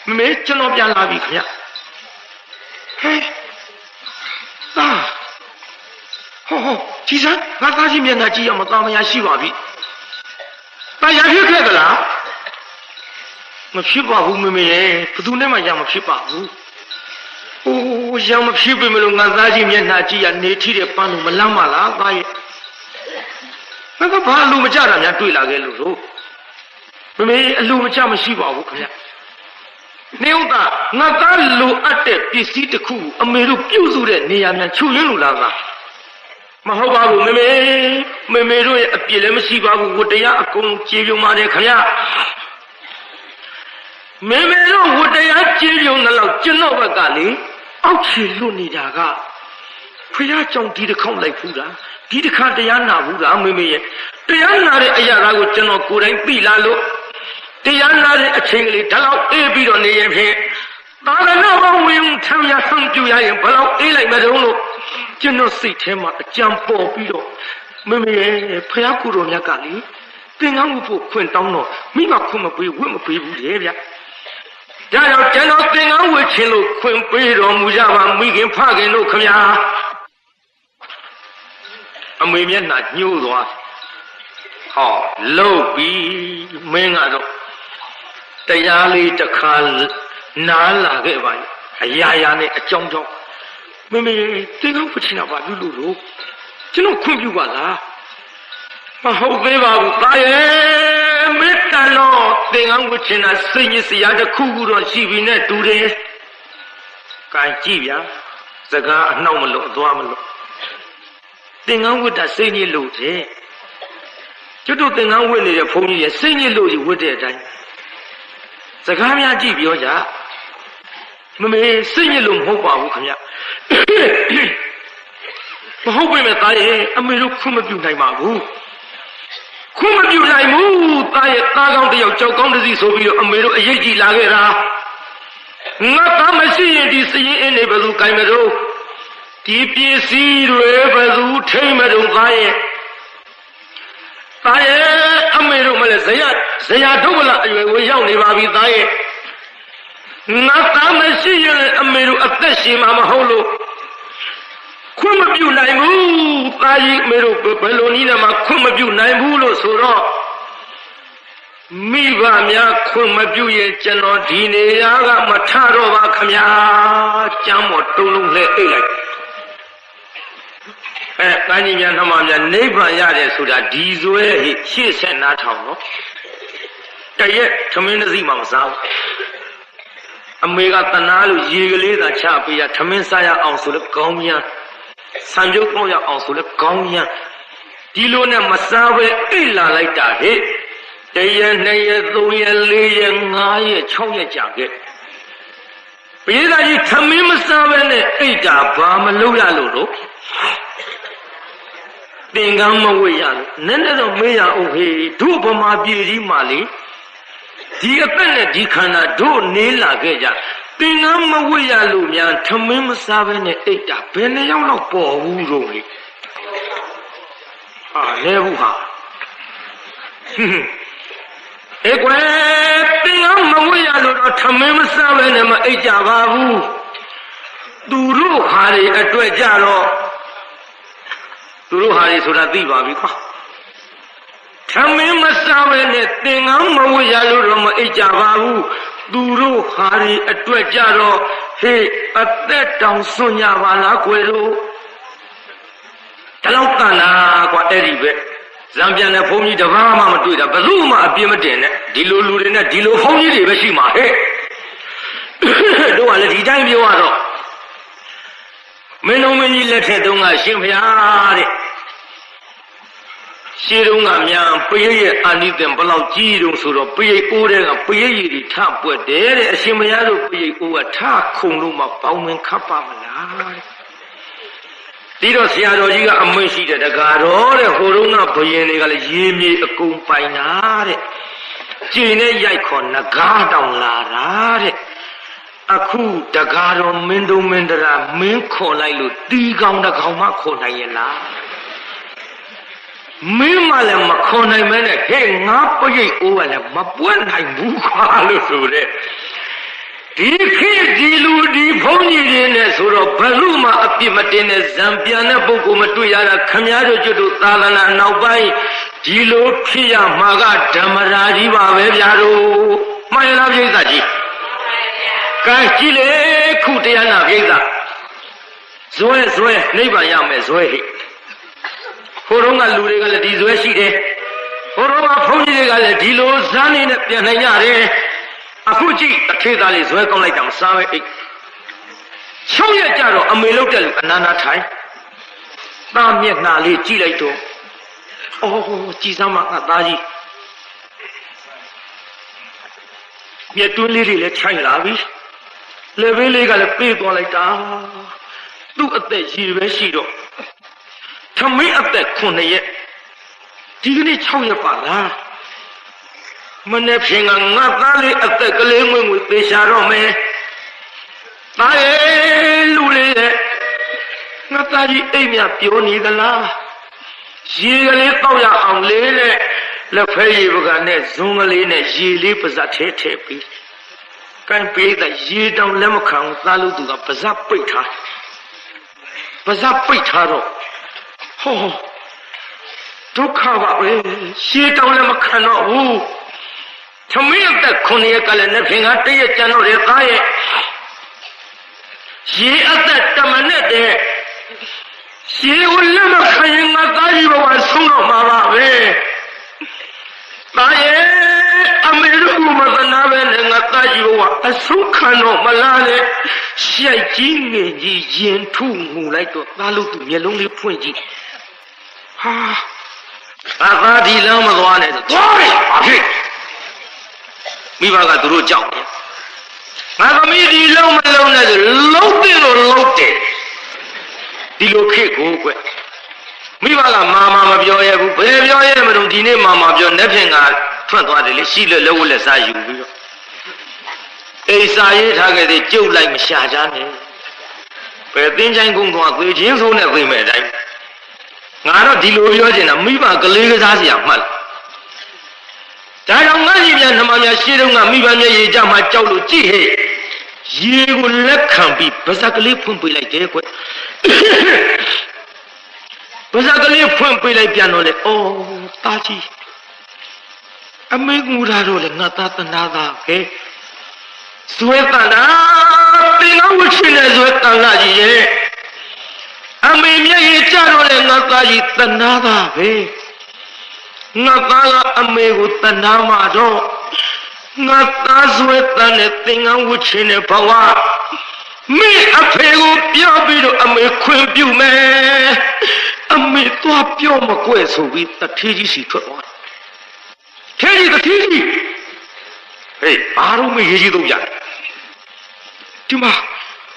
မမေကျွန်တော်ပြန်လာပြီခင်ဗျဟဲ့သားဟောဒီစားငါသားကြီးမျက်နှာကြည့်ရမသားမယားရှိပါပြီ။ဘာရဖြစ်ခဲ့သလားမဖြစ်ပါဘူးမမေရဲ့ဘယ်သူနဲ့မှရမဖြစ်ပါဘူး။အိုးရမဖြစ်ပြီမလို့ငါသားကြီးမျက်နှာကြည့်ရနေထီတဲ့ပန်းလို့မလမ်းပါလားသားရဲ့။ငါကဘာလူမကြတာများတွေ့လာခဲ့လို့မမေအလူမကြမရှိပါဘူးခင်ဗျ။နေဦးသားငါသားလိုအပ်တဲ့ပစ္စည်းတစ်ခုအမေတို့ပြုစုတဲ့နေရာများချူရင်းလို့လားသား မဟုတ်ပါဘူးမေမေတို့ရဲ့အပြစ်လည်းမရှိပါဘူးဝတ္တရားအကုန်ကျေပြုံပါတယ်ခင်ဗျာမေမေတို့ဝတ္တရားကျေပြုံတဲ့လောက်ကျွန်တော်ဘက်ကလေအောက်ခြေလွတ်နေတာကဖះကြောင့်ဒီတစ်ခေါက်လိုက်ဖူးတာဒီတစ်ခါတရားနာဘူးလားမေမေရဲ့တရားနာတဲ့အရာကိုကျွန်တော်ကိုယ်တိုင်သိလာလို့တရားနာတဲ့အချိန်ကလေးဒါတော့အေးပြီးတော့နေရင်ဖြင့်သာသနာ့ဘဝဝင်ထမ်းရဆံပြရရင်ဘယ်လောက်အေးလိုက်မတုံးလို့ကျွန်တော်စိတ်ထဲမှာအကြံပေါ်ပြီးတော့မေမေရဲ့ဖះကိုယ်တော်မြတ်ကလေသင်္ကန်းဝတ်ဖို့ခွင့်တောင်းတော့မိမခွင့်မပေးဝတ်မပေးဘူးလေဗျဒါကြောင့်ကျွန်တော်သင်္ကန်းဝတ်ခြင်းလို့ခွင့်ပေးတော်မူကြပါမိခင်ဖခင်တို့ခမညာအမေမျက်နှာညှိုးသွားဟောလုတ်ပြီးမင်းကတော့တရားလေးတစ်ခါနားလာခဲ့ပါအရာရာနဲ့အကြောင်းကြောင့်မမေသင်္ကန်းဝတ်ခြင်းတော့ဘာလို့လို့ကျွန်တော်ခွင့်ပြုပါလားမဟုတ်သေးပါဘူးသားရဲ့မေတ္တာတော်သင်္ကန်းဝတ်ခြင်းကစိတ်ညစ်စရာတစ်ခုခုတော့ရှိပြီနဲ့တူတယ်။ကံကြည့်ဗျာစကားအနှောက်မလို့အသွားမလို့သင်္ကန်းဝတ်တာစိတ်ညစ်လို့တယ်ကျွတ်တို့သင်္ကန်းဝတ်နေတဲ့ဘုန်းကြီးရဲ့စိတ်ညစ်လို့ကြီးဝတ်တဲ့အတိုင်းစကားများကြည့်ပြောကြမမေစိတ်ညစ်လို့မဟုတ်ပါဘူးခင်ဗျမဟုတ်ပေမဲ့သားရဲ့အမေတို့ခွင့်မပြုနိုင်ပါဘူးခွင့်မပြုနိုင်ဘူးသားရဲ့သားကောင်းတယောက်ကြောက်ကောင်းတစ်စီဆိုပြီးတော့အမေတို့အရေးကြီးလာခဲ့တာငါသားမရှိရင်ဒီစရင်အင်းနေဘယ်သူကိုင်မလို့ဒီပစ္စည်းတွေဘယ်သူထိမ့်မလို့သားရဲ့အမေတို့မလဲဇရာဒုက္ခလအရွယ်ကိုရောက်နေပါပြီသားရဲ့ငါသားမရှိရင်အမေတို့အသက်ရှင်မှာမဟုတ်လို့ခွင့်မပြုနိုင်ဘူးသားကြီးမေတို့ဘယ်လိုနည်းနဲ့မှခွင့်မပြုနိုင်ဘူးလို့ဆိုတော့မိဘများခွင့်မပြုရင်ကျွန်တော်ဒီနေရာကမထတော့ပါခမညာကျမ်းမော်တုံးလုံးနဲ့အိတ်လိုက်ကန်းကြီးများနှမများနိဗ္ဗာန်ရတယ်ဆိုတာဒီဇွဲရှေ့ဆက်နားထောင်နော်တရက်ထမင်းတစ်စီးမှမစားဘူးအမေကတနာလို့ရေကလေးသာချပေးရထမင်းစားရအောင်ဆိုလို့ကောင်းများဆံပြုတ်ပေါက်ရအောင်ဆိုလို့ကောင်းများဒီလိုနဲ့မစားပဲအိတ်လာလိုက်တာဟဲ့တရက်နှစ်ရက်သုံးရက်လေးရက်ငါးရက်၆ရက်ကြာခဲ့ပြည်သားကြီးထမင်းမစားပဲနဲ့အိတ်တာဘာမလုပ်ရလို့တော့သင်္ကန်းမဝတ်ရလို့နည်းနည်းတော့မေးရအောင်ဟေးတို့ဗမာပြည်ကြီးမှာလေဒီအသက်နဲ့ဒီခန္ဓာတို့နေလာခဲ့ကြသင်္ကန်းမဝတ်ရလို့များထမင်းမစားပဲနဲ့အိတ်တာဘယ်နှယောက်တော့ပေါ်ဘူးတော့လေဟာလဲဘူးဟာအေကွယ်သင်္ကန်းမဝတ်ရလို့တော့ထမင်းမစားပဲနဲ့မအိတ်ကြပါဘူးသူတို့ဟာတွေအတွက်ကြတော့သူတို့ဟာတွေဆိုတာသိပါပြီကွာထမင်းမစားပဲနဲ့သင်္ကန်းမဝတ်ရလို့တော့မအိတ်ကြပါဘူးသူတို့ဟာတွေအတွက်ကြတော့ဟေးအသက်တောင်စွန့်ကြပါလားကွယ်တို့တလောက်တန်တာကွာအဲ့ဒီပဲဇံပြန်တဲ့ဘုန်းကြီးတပါးမှမတွေ့တာဘယ်သူမှအပြစ်မတင်နဲ့ဒီလိုလူတွေနဲ့ဒီလိုဘုန်းကြီးတွေပဲရှိမှာဟဲ့တို့ကလည်းဒီတိုင်းပြောရတော့မင်းတို့မင်းကြီးလက်ထက်တုန်းကရှင်ဖျားတဲ့ရှင်းတုန်းကမြန်ပရိရဲ့အာနိသင်ဘလောက်ကြီးတုံးဆိုတော့ပရိအိုးတဲ့ကပရိရည်တွေထပွက်တယ်တဲ့အရှင်မယားတို့ပရိအိုးကထခုံလို့မှပေါင်းမင်းခတ်ပါမလားဒီတော့ဆရာတော်ကြီးကအမင်းရှိတဲ့တကားတော်တဲ့ဟိုတုန်းကဘယင်တွေကလည်းရေမြေအကုန်ပိုင်တာတဲ့ကျင်းနဲ့ရိုက်ခေါ်ငကားတောင်လာတာတဲ့အခုတကားတော်မင်းတို့မင်းတရာမင်းခေါ်လိုက်လို့တီးကောင်းတကောင်မှခေါ်နိုင်ရဲ့လားမင်းမလည်းမခေါ်နိုင်မဲနဲ့ဟဲ့ငါပရိတ်အိုးကလည်းမပွက်နိုင်ဘူးခွာလို့ဆိုတဲ့ဒီခေတ်ဒီလူဒီဘုန်းကြီးတွေနဲ့ဆိုတော့ဘယ်သူမှအပြစ်မတင်တဲ့ဇံပြန်တဲ့ပုဂ္ဂိုလ်မတွေ့ရတာခမည်းတော်ကျွတ်တို့သာသနာနောက်ပိုင်းဒီလိုဖြစ်ရမှာကဓမ္မရာကြီးပါပဲဗျာတို့မှန်လားပြိဿကြီးကဲကြည့်လေခုတရားနာပြိဿဇွဲနိဗ္ဗာန်ရမယ်ဇွဲဟိဟိုတုန်းကလူတွေကလည်းဒီဇွဲရှိတယ်ဟိုတုန်းကဘုန်းကြီးတွေကလည်းဒီလိုဇာနေနဲ့ပြန်နိုင်ရတယ်အခုကြည့်အထေသားလေးဇွဲကောင်းလိုက်တာမစားပဲအိတ်6ရက်ကြတော့အမေလုတ်တဲ့လူအနာနာထိုင် သားမျက်နှာလေးကြည့်လိုက်တော့အော်ကြည်စမ်းမငါသားကြီးမျက်တွင်းလေးတွေလည်းခြိုက်လာပြီလေဘေးလေးကလည်းပေးသွားလိုက်တာသူ့အသက်ရည်ပဲရှိတော့ထမင်းအသက်9ရက်ဒီကနေ့6ရက်ပါလားမနေ့ဖြင့်ကငါသားလေးအသက်ကလေးငွေသေချာတော့မယ်သားရဲ့လူလေးရဲ့ငါသားကြီးအိမ်မြပြောနေသလားရေကလေးတောက်ရအောင်လေးနဲ့လက်ဖဲရည်ပကနဲ့ဇွန်းကလေးနဲ့ရေလေးပါးစပ်ထဲထည့်ပြီးကန်ပေးတဲ့ရေတောင်လက်မခံသားလို့သူကပါးစပ်ပိတ်ထားပါးစပ်ပိတ်ထားတော့ဟောဒုက္ခပါပဲရေတောင်လည်းမခံတော့ဘူးသမီးအသက်9ရက်ကလည်းနှစ်ဖင်ကတရက်ကျန်တော့တဲ့သားရဲ့ရေအသက်တမနဲ့တဲ့ရေကိုလက်မခံရင်ငါသားကြီးဘဝဆုံးတော့မှာပါပဲသားရဲ့အမေတို့ကမသနာပဲနဲ့ငါသားကြီးဘဝအဆုံးခံတော့မလားနဲ့ရှိုက်ကြီးငယ်ကြီးရင်ထုငူလိုက်တော့သားလို့သူမျက်လုံးလေးဖွင့်ကြည့်ဟာသာဒီလမ်းမသွားနဲ့သွားတယ်ဘာဖြစ်မိဘကသူတို့ကြောက်တယ်ငါသမီးဒီလုံးမလုံးနဲ့ဆိုလုံးတယ်လို့လုံးတယ်ဒီလိုခေတ်ကိုကွမိဘကမာမမပြောရဘူးဘယ်ပြောရမလို့ဒီနေ့မာမပြောနေဖြင့်ကထွက်သွားတယ်လေရှိလို့လက်ဝတ်လက်စားယူပြီးတော့အိစာရေးထားခဲ့တဲ့ကျုပ်လိုက်မရှာကြနဲ့ဘယ်သင်္ချိုင်းကုန်းသွားသွေးချင်းဆုံးနဲ့သိမဲ့အတိုင်းငါတော့ဒီလိုပြောချင်တာမိဘကလေးကစားစရာမှတ်ဒါကြောင့်ငါကြီးပြန်နှမများရှေးတုန်းကမိဘမျက်ရည်ကြမှာကြောက်လို့ကြည့်ဟဲ့ရေကိုလက်ခံပြီးပါးစပ်ကလေးဖွင့်ပေးလိုက်တယ်ကွပါးစပ်ကလေးဖွင့်ပေးလိုက်ပြန်တော့လေအော်တာကြီးအမေငူတာတော့လေငါသားတနာသားပဲဇွဲတန်တာတင်ငါဝချင်းနဲ့ဇွဲတန်လာကြီးရဲ့အမေမျက်ရည်ကြတော့လေငါသားကြီးတနာသားပဲငါသားကအမေကိုတနာမှာတော့ငါသားဇွဲတန်နဲ့တင်ငါဝချင်းနဲ့ဘဝမိအဖေကိုပြောပြီးတော့အမေခွင့်ပြုမယ်အမေသွားပြောမကွဲဆိုပြီးတထေးကြီးစီထွက်သွားထဲကြီးတထေးကြီးဟေးအားလုံးမရေးကြီးတော့ကြဒီမှာ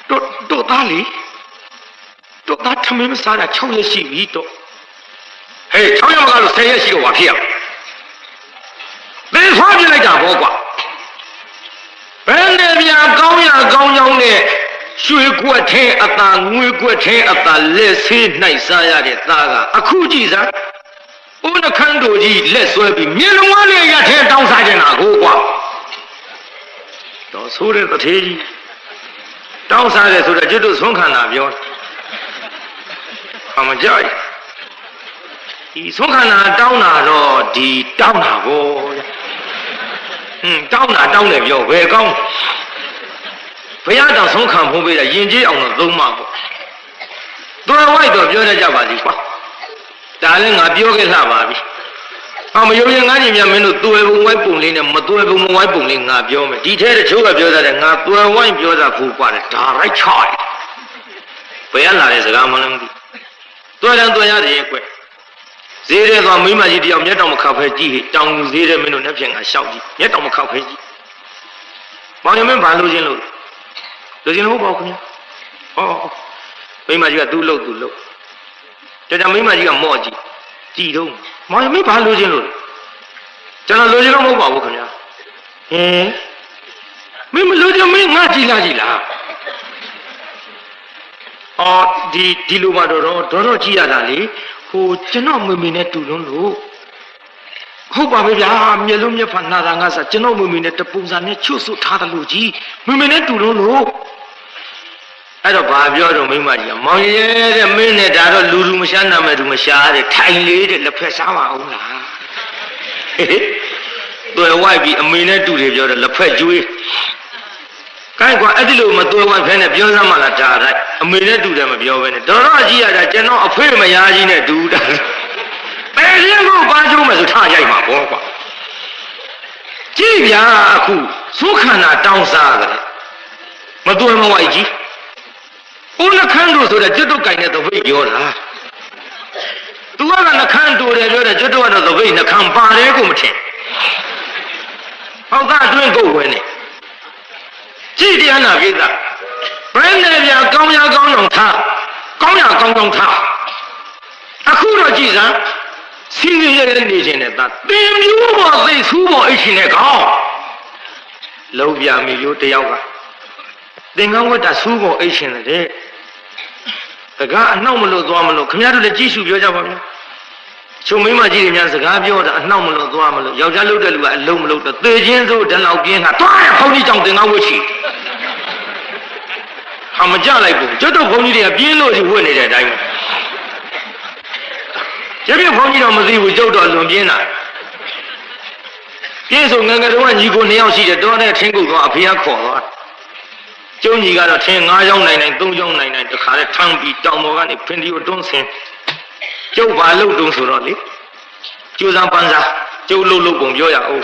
တော့သားလေတော့သားထမင်းမစားတာ6ရက်ရှိပြီတော့ဟေး6ရက်မကလို့10ရက်ရှိတော့ဘာဖြစ်ရလဲဘယ်ဖွားပြလိုက်တာဘောကွာဘယ်နဲ့ပြကောင်းရကောင်းကြောင်းနဲ့ရွှေကွက်ထဲအသာငွေကွက်ထဲအသာလက်ဆေးနှိုက်စားရတဲ့သားကအခုကြည့်စမ်းဦးနှခမ်းတို့ကြီးလက်ဆွဲပြီးမြေလုံးဝလေးရထဲတောင်းစားနေတာကိုကွာတော့ဆိုးတဲ့တထေးကြီးတောင်းစားတယ်ဆိုတော့ကျွတ်တို့ဆုံးခံတာပြောအမကြိုက်ဒီဆုံးခံတာတောင်းတာတော့ဒီတောင်းတာကိုတောင်းတာတောင်းတယ်ပြောဘယ်ကောင်းဘုရားတောင်ဆုံးခံဖို့ပေးတာယဉ်ကျေးအောင်တော့သုံးမှာပေါ့တော်ဝိုက်တော့ပြောတတ်ကြပါစီကွာဒါလည်းငါပြောခဲ့လှပါပြီမယုံရင်ငါကြီးများမင်းတို့သွယ်ပုံဝိုက်ပုံလေးနဲ့မသွယ်ပုံမဝိုက်ပုံလေးငါပြောမယ်ဒီထဲတချို့ကပြောတတ်တယ်ငါသွယ်ဝိုက်ပြောတာဖို့ကွာတယ်ဒါရိုက်ချတယ်ဘယ်ရလာတဲ့စကားမှလည်းမသိသွယ်တယ်သွယ်ရတယ်ကွဈေးထဲကမိမကြီးတယောက်မျက်တောင်မခောက်ဖဲကြည့်ဟိတောင်ဈေးထဲမင်းတို့နဲ့ဖြင့်ငါရှောက်ကြည့်မျက်တောင်မခောက်ဖဲကြည့်မောင်ရမင်းဘာလို့ချင်းလို့လူချင်းဟုတ်ပါဘူးခင်ဗျဟောမိမကြီးကသူ့လို့ကြောင့်မိမကြီးကမော့ကြည့်တော့မောင်ရမင်းဘာလို့ချင်းလို့ကျွန်တော်လူချင်းတော့မဟုတ်ပါဘူးခင်ဗျမင်းမလို့ချင်းမင်းငါကြည့်လားအော်ဒီလိုပါတော့ကြည့်ရတာလေဟိုကျွန်တော်မေမေနဲ့တူလုံးလို့ဟုတ်ပါပဲဗျာမျက်လုံးမျက်ဖာနာတာငါစားကျွန်တော်မေမေနဲ့တပုံစံနဲ့ချွတ်ဆွထားတယ်လို့ကြီးမေမေနဲ့တူလုံးလို့အဲ့တော့ဘာပြောတော့မိမကြီးကမောင်ရဲတဲ့မင်းနဲ့ဒါတော့လူမရှာနာမဲ့လူမရှာတဲ့ထိုင်လေးတဲ့လက်ဖက်စားပါအောင်လားသွယ်ဝိုက်ပြီးအမေနဲ့တူတယ်ပြောတယ်လက်ဖက်ကျွေးကိုင်းကွာအဲ့ဒီလိုမသွယ်ဝိုက်ဖဲနဲ့ပြောစမ်းမှလားဒါတိုင်းအမေနဲ့တူတယ်မပြောဘဲနဲ့တော်တော်ကြီးရတာကျွန်တော်အဖေမယားကြီးနဲ့တူတာဘယ်ရင်းကိုပါကျုံးမယ်ဆိုထားရိုက်မှာပေါ့ကွာကြည့်ဗျာအခုသုခန္ဓာတောင်းစားတယ်မသွယ်မဝိုက်ကြီးဦးနှခမ်းတို့ဆိုတဲ့ကျွတ်တုတ်ကင်တဲ့သပိတ်ပြောတာ သူကနှခမ်းတူတယ်ပြောတယ်ကျွတ်တော့သပိတ်နှခမ်းပါတယ်ကိုမထင်ဟောက်သားအတွင်းကိုဝင်နေကြည့်တရားနာပိဿဘယ်နဲ့ပြကောင်းရကောင်းအောင်ထားကောင်းရကောင်းကောင်းထားအခုတော့ကြည်စမ်းစီးရဲရဲနေခြင်းနဲ့သာတင်မျိုးပေါ်သိဆူးပေါ်အိတ်ရှင်နဲ့ကောင်းလုံးပြမိမျိုးတယောက်ကသင်္ကန်းဝတ်တာဆူးပေါ်အိတ်ရှင်တဲ့စကားအနှောက်မလို့သွားမလို့ခင်ဗျားတို့လည်းကြည့်ရှုပြောကြပါဗျာချုံမိမကြီးတွေများစကားပြောတာအနှောက်မလို့သွားမလို့ယောက်ျားလုပ်တဲ့လူကအလုံးမလို့တော့သေချင်းစိုးတလောက်ပြင်းတာတွားရဘုန်းကြီးကြောင့်သင်္ကန်းဝတ်ရှိဟာမကြလိုက်ဘူးကျွတ်တော့ဘုန်းကြီးတွေကပြင်းလို့ရှိဝတ်နေတဲ့အတိုင်းပဲကျပြဘုန်းကြီးတော့မသိဘူးကျုပ်တော့လွန်ပြင်းတာပြင်းဆိုငငယ်တော့ညီကို2ယောက်ရှိတယ်တော်တဲ့ထင်းကုတ်တော့အဖေကခေါ်သွားကျုံကြီးကတော့ထင်း9ယောက်နိုင်နိုင်3ယောက်နိုင်နိုင်တခါလဲထမ်းပြီးတောင်ပေါ်ကနေဖင်ဒီကိုတွန်းဆင်းကျုပ်ဘာလုပ်တုံးဆိုတော့လေကျိုးစမ်းပန်းစားကျုပ်လှုပ်ကုန်ပြောရအောင်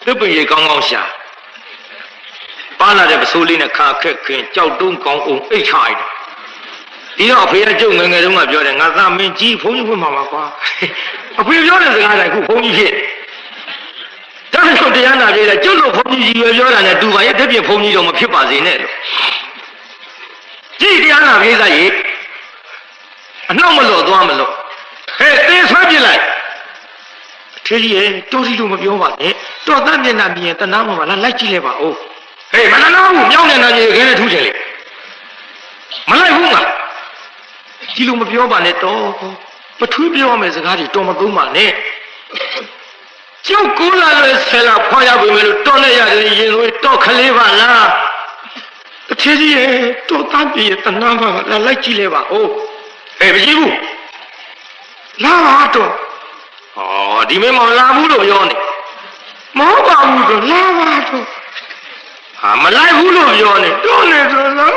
သစ်ပင်ရိတ်ကောင်းကောင်းရှာပါလာတဲ့ပစိုးလေးနဲ့ခါခက်ခင်ကြောက်တုံးကောင်းအောင်အိတ်ချလိုက်ဒီတော့အဖေကကျုပ်ငယ်ငယ်တုန်းကပြောတယ်ငါသားမင်းကြီးဘုန်းကြီးဝင်မှာပါကွာအဖေပြောတဲ့စကားတိုင်းခုဘုန်းကြီးဖြစ်ဒါကြောင့်တရားနာပြေးတယ်ကျုပ်တို့ဘုန်းကြီးကြီးပြောတာနဲ့တူပါရဲ့တပြည့်ဘုန်းကြီးတော့မဖြစ်ပါစေနဲ့လို့ကြည့်တရားနာပြေးသားရဲ့အနှောက်မလို့သွားမလို့ဟဲ့သင်ဆွဲပြလိုက်အထေးကြီးရဲ့တိုးစီလို့မပြောပါနဲ့တော်သားမျက်နှာမြင်တနာမှာလားလိုက်ကြည့်လဲပါဦးဟေးမနာနာဘူးမြောင်းနေတာကြီးခဲနဲ့ထူးချင်လေမလိုက်ဘူးငါဒီလိုမပြောပါနဲ့တော့မထွေးပြောမယ်စကားတွေတော်မသုံးပါနဲ့ကျောက်ကိုလာလဲဆယ်လာဖွာရပြီလို့တော်နဲ့ရတယ်ရင်လို့တော့ခလေးပါလားအထေးကြီးရဲ့တော်သားပြည့်တနာမှာလားလိုက်ကြည့်လဲပါဦးဟဲ့မကြည့်ဘူးလာပါတော့ဟောဒီမင်းမလာဘူးလို့ပြောနေမဟုတ်ပါဘူးတော့လာပါတော့ဟာမလိုက်ဘူးလို့ပြောနေတော့နေဆိုတော့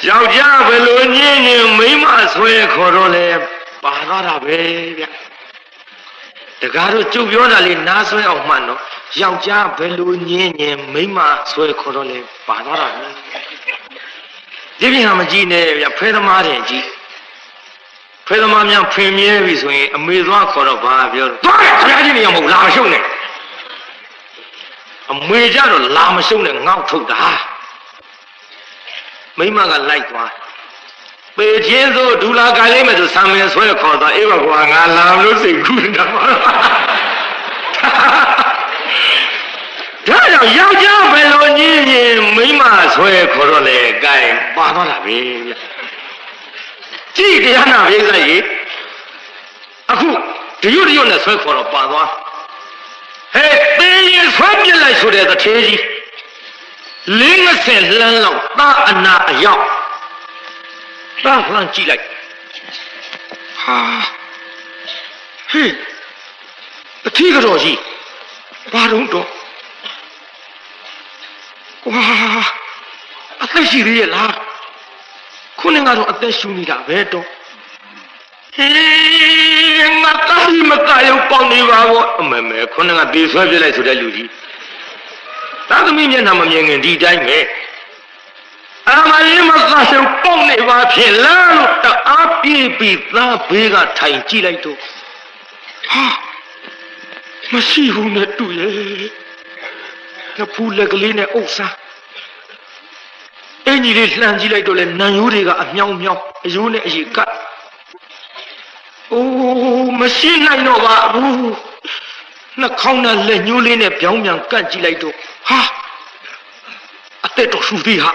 ယောက်ျားဘယ်လိုညင်းညင်းမိန်းမဆွဲခေါ်တော့လဲပါသွားတာပဲဗျတကားတော့ကျုပ်ပြောတာလေးနားဆွဲအောင်မှန်တော့ယောက်ျားဘယ်လိုညင်းညင်းမိန်းမဆွဲခေါ်တော့လဲပါသွားတာပဲဒီပြင်ဟာမကြည့်နဲ့ဗျဖဲသမားတယ်ကြည့်ဖဲသမားများဖင်မြဲပြီဆိုရင်အမေသွားခေါ်တော့ဘာပြောတော့သွားခရချင်းနေအောင်မဟုတ်လာမရှုံနဲ့အမေကြတော့လာမရှုံနဲ့ငေါ့ထုတ်တာမိမကလိုက်သွားပေချင်းဆိုဒူလာကြိုင်လိုက်မယ်ဆိုဆံမင်းဆွဲခေါ်သွားအေးပါကွာငါလာမလို့စိတ်ကူးနေတာပါဒါကြောင့်ယောက်ျားဘယ်လိုညင်းညင်းမိမဆွဲခေါ်တော့လေကြိုင်ပါသွားတာပဲဗျကြည့်တရားနာပိဿရေအခုဒီရုပ်တရုပ်နဲ့ဆွဲခေါ်တော့ပါသွားဟဲ့တင်းရင်ဆွဲပြစ်လိုက်ဆိုတဲ့တထေးကြီး50လှမ်းလောက်သားအနာအရောက်သားလှမ်းကြည့်လိုက်ဟာဟေးတထေးကတော့ကြီးဘာတော့ကွာအသက်ရှိသေးရဲ့လားခုနကတော့အသက်ရှူနေတာပဲတော့ဟေးငါတားမကရုပ်ပေါက်နေပါဘောအမေခုနကပြေဆွဲပြလိုက်ဆိုတဲ့လူကြီးသာသမီမျက်နှာမမြင်ခင်ဒီတိုင်းပဲအမလေးမကရုပ်ပေါက်နေပါဖြင့်လားလို့တအားပြေးပြီးသားဘေးကထိုင်ကြည့်လိုက်တော့ဟာမရှိဘူးနဲ့တူရဲ့လက်ဖူးလက်ကလေးနဲ့အုပ်စားအင်ကြီးလေးလှမ်းကြည့်လိုက်တော့လေနံရိုးတွေကအမြောင်းမြောင်းအယိုးနဲ့အရေကတ်အိုးမရှိနိုင်တော့ပါဘူးနှာခေါင်းနဲ့လက်ညှိုးလေးနဲ့ပြောင်းပြန်ကတ်ကြည့်လိုက်တော့ဟာအသက်တော်ရှူသေးဟာ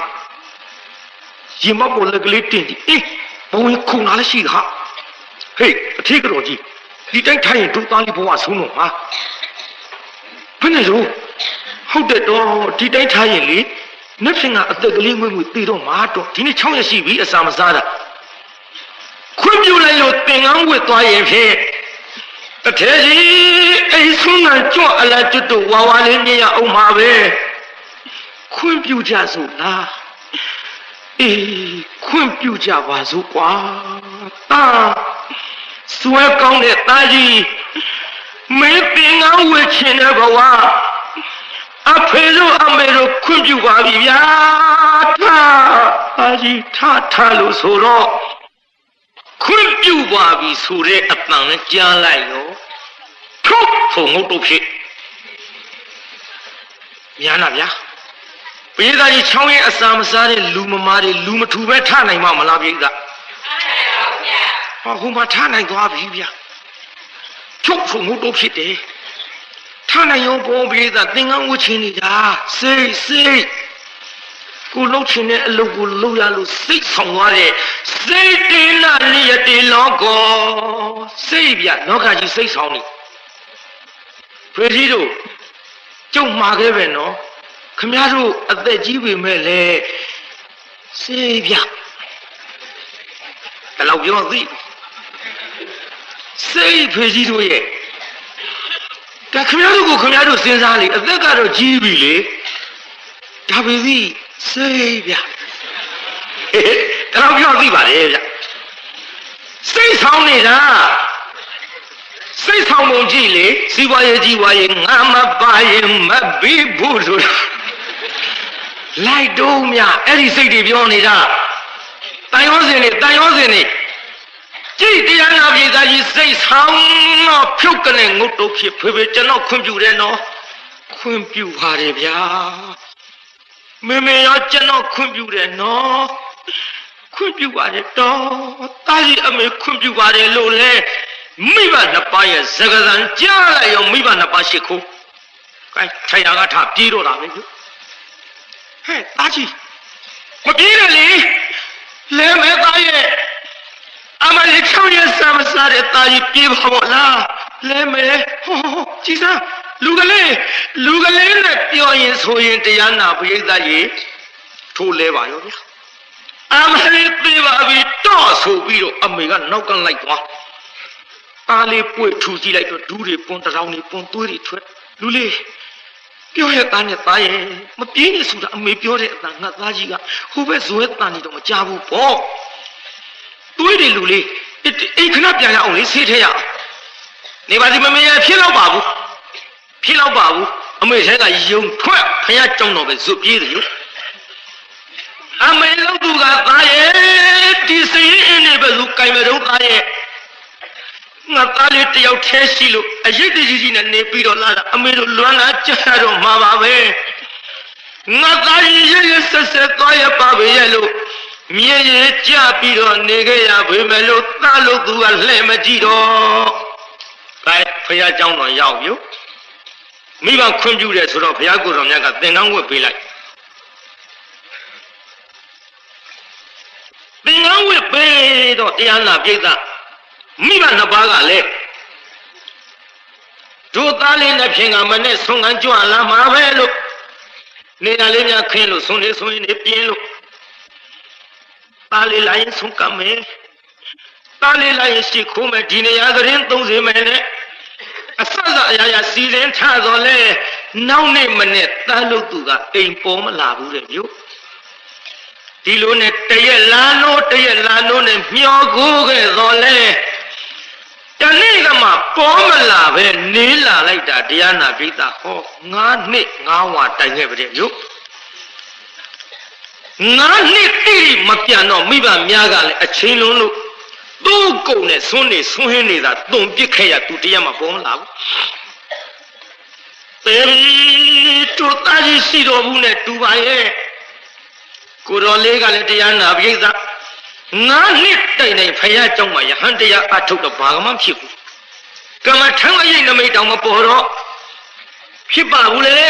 ရင်မပေါ်လက်ကလေးတင်ကြည့်အေးဘုံခုန်လာလည်းရှိတာဟေးအထီးကတော့ကြီးဒီတိုင်းထိုင်ရင်ဒုသားလေးဘဝဆုံးတော့ဟာဘယ်နဲ့ရောဟုတ်တယ်တော့ဒီတိုင်းထားရင်လေနှစ်ဖင်ကအသက်ကလေးငွေ့ငွေ့တည်တော့မှာတော့ဒီနေ့6ရက်ရှိပြီအစာမစားတာခွင့်ပြုလိုက်လို့သင်္ကန်းဝတ်သွားရင်ဖြင့်တထဲကြီးအိဆုံးကကြွအလားကျွတ်တော့ဝါဝါလေးမြင်ရအောင်ပါပဲခွင့်ပြုကြစို့လားအေးခွင့်ပြုကြပါစို့ကွာစွဲကောင်းတဲ့သားကြီးမင်းသင်္ကန်းဝတ်ချင်တဲ့ဘဝအဖေတို့အမေတို့ခွင့်ပြုပါပြီဗျာထားအာကြီးထားလို့ဆိုတော့ ခွင့်ပြုပါပြီဆိုတဲ့အတန်နဲ့ကြားလိုက်ရောထုတ်ဖို့ငုတ်တုတ်ဖြစ်များနာဗျာပိဿာကြီးချောင်းရဲ့အစာမစားတဲ့လူမမားတွေလူမထူပဲထနိုင်မှာမလားပိဿာဟောဟိုမှာထနိုင်သွားပြီဗျာထုတ်ဖို့ငုတ်တုတ်ဖြစ်တယ်ထနိုင်ရောပေါ်ပိဿာသင်္ကန်းဝတ်ချင်းနေတာစိတ်ကိုလှုပ်ချင်တဲ့အလုပ်ကိုလုပ်ရလို့စိတ်ဆောင်သွားတဲ့စိတ်တင်နာနိယတိလောကောစိတ်ပြလောကကြီးစိတ်ဆောင်နေဖေကြီးတို့ကျုံမှာခဲ့ပဲနော်ခမည်းတော်အသက်ကြီးပေမဲ့လေစိတ်ပြဘယ်လောက်ပြောသိစိတ်ဖေကြီးတို့ရဲ့ဒါခမည်းတော်ကိုခမည်းတော်စဉ်းစားလေအသက်ကတော့ကြီးပြီလေဒါပေမဲ့စိတ်ဗျတော့ပြောသိပါလေဗျစိတ်ဆောင်နေတာစိတ်ဆောင်ပုံကြည့်လေစီးပွားရေးကြီးပွားရေးငါမပါရင်မပြီးဘူးဆိုတာလိုက်တော့မြအဲ့ဒီစိတ်တွေပြောနေတာတန်ရောစင်နေကြည့်တရားနာပြည်သားကြီးစိတ်ဆောင်တော့ဖြုတ်ကနေငုတ်တုတ်ဖြစ်ဖေကျွန်တော်ခွင့်ပြုတယ်နော်ခွင့်ပြုပါတယ်ဗျာမေရောကျွန်တော်ခွင့်ပြုတယ်နော်ခွင့်ပြုပါတယ်တော့တာကြီးအမေခွင့်ပြုပါတယ်လို့လေမိဘနှစ်ပါးရဲ့စကားစံကြားလိုက်ရောမိဘနှစ်ပါးရှိခိုးကဲခြေရာကထပြေးတော့တာပဲဟဲ့တာကြီးမပြေးတယ်လေလဲမဲသားရဲ့အမလေးချောင်းရဲ့ဆမ်းမစားတဲ့တာကြီးပြေးပါဘောလားလဲမဲဟောကြည်စားလူကလေးနဲ့ပြောရင်ဆိုရင်တရားနာပရိသတ်ကြီးထိုးလဲပါရောဗျာအမလေးပြေးပါပြီတော့ဆိုပြီးတော့အမေကနောက်ကလိုက်သွားအားလေးပွေထူကြည့်လိုက်တော့ဒူးတွေပွန်းတောင်တွေပွန်းသွေးတွေထွက်လူလေးပြောရတဲ့နဲ့သားရဲ့မပြေးနေဆိုတာအမေပြောတဲ့အတန်ငါသားကြီးကဟိုဘက်ဇွဲတန်နေတော့မကြဘူးပေါ့သွေးတွေလူလေးအိမ်ခဏပြန်ရအောင်လေဆေးထဲရနေပါစီမမေရဖြစ်တော့ပါဘူးအမေထဲကယုံထွက်ဖယားကြောင်းတော့ပဲဇွတ်ပြေးတယ်ရောအမေလောက်သူကသားရဲ့ဒီစိတ်အင်းနေပဲလူကင်မတော့သားရဲ့ငါသားလေးတယောက်ထဲရှိလို့အရေးတကြီးနဲ့နေပြီးတော့လာတာအမေတို့လွမ်းလာကြတော့မှာပါပဲငါသားကြီးရရဆက်ဆက်သွားရပါပဲရဲ့လို့မြေရကြပြီးတော့နေခဲ့ရပေမဲ့လို့သားလို့သူကလှဲ့မကြည့်တော့ကဲဖယားကြောင်းတော့ရောက်ပြီမိဘခွင့်ပြုတယ်ဆိုတော့ဘုရားကိုယ်တော်မြတ်ကသင်္ကန်းဝတ်ပေးလိုက်သင်္ကန်းဝတ်ပေးတော့တရားနာပြိဿမိဘနှစ်ပါးကလည်းတို့သားလေးနဲ့ဖြင့်ကမနဲ့ဆုံးကန်းကြွလာမှာပဲလို့နေရာလေးများခင်းလို့ဆုံးနေပြင်းလို့သားလေးလိုက်ဆုံးကမယ်သားလေးလိုက်ရှိခိုးမယ်ဒီနေရာသတင်း30မယ်နဲ့အဆအရာစီရင်ထတော့လဲနောက်နေ့မနေ့သားလို့သူကအိမ်ပေါ်မလာဘူးတဲ့မြို့ဒီလိုနဲ့တရက်လာလို့နဲ့မျောကိုခဲ့တော့လဲတနေ့ကမှပေါ်မလာပဲနေလာလိုက်တာတရားနာပိဿဟော9နှစ်9ဝါတိုင်ခဲ့ပါတဲ့မြို့9နှစ်တိမပြန်တော့မိဘများကလည်းအချင်းလုံးလို့သူ့ကုံနဲ့ဆွန်းဟင်းနေတာတုံပစ်ခဲ့ရသူတရားမှပေါ်မလာဘူးပေတို့တာကြီးရှိတော်ဘူးနဲ့တူပါရဲ့ကိုတော်လေးကလည်းတရားနာပိဿ9နှစ်တိုင်ဖယားเจ้าမှာယဟန်တရားအထုတ်တော့ဘာမှမဖြစ်ဘူးကမ္မထံအရေးနမိတ်တောင်မပေါ်တော့ဖြစ်ပါဘူးလေ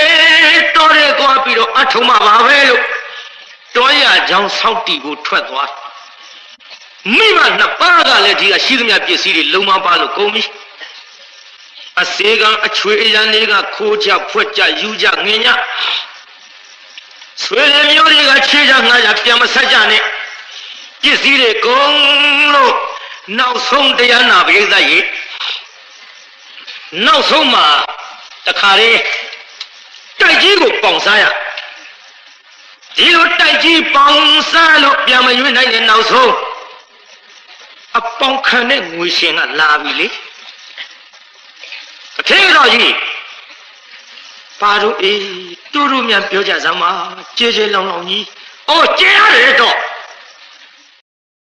တော်ရဲသွားပြီးတော့အထုတ်မှာပါပဲလို့တောရကြောင်းဆောက်တီကိုထွက်သွားမိမနှစ်ပါးကလည်းဒီကရှိသမျှပစ္စည်းတွေလုံမပါလို့ကုန်ပြီအစေကအချွေအရန်တွေကခိုးကြဖွက်ကြယူကြငင်ကြဆွေတွေမျိုးတွေကခြေကြငါးကြပြန်မဆက်ကြနဲ့ပစ္စည်းတွေကုန်လို့နောက်ဆုံးတရားနာပရိသတ်ကြီးနောက်ဆုံးမှာတခါလေးတိုက်ကြီးကိုပေါင်စားရဒီလိုတိုက်ကြီးပေါင်စားလို့ပြန်မရွေးနိုင်တဲ့နောက်ဆုံးအပေါင်ခံတဲ့ငွေရှင်ကလာပြီလေအထေတော်ကြီးပါတို့တူမြန်ပြောကြစမ်းပါကြေလောင်ကြီးအော်ကြေရတယ်တော့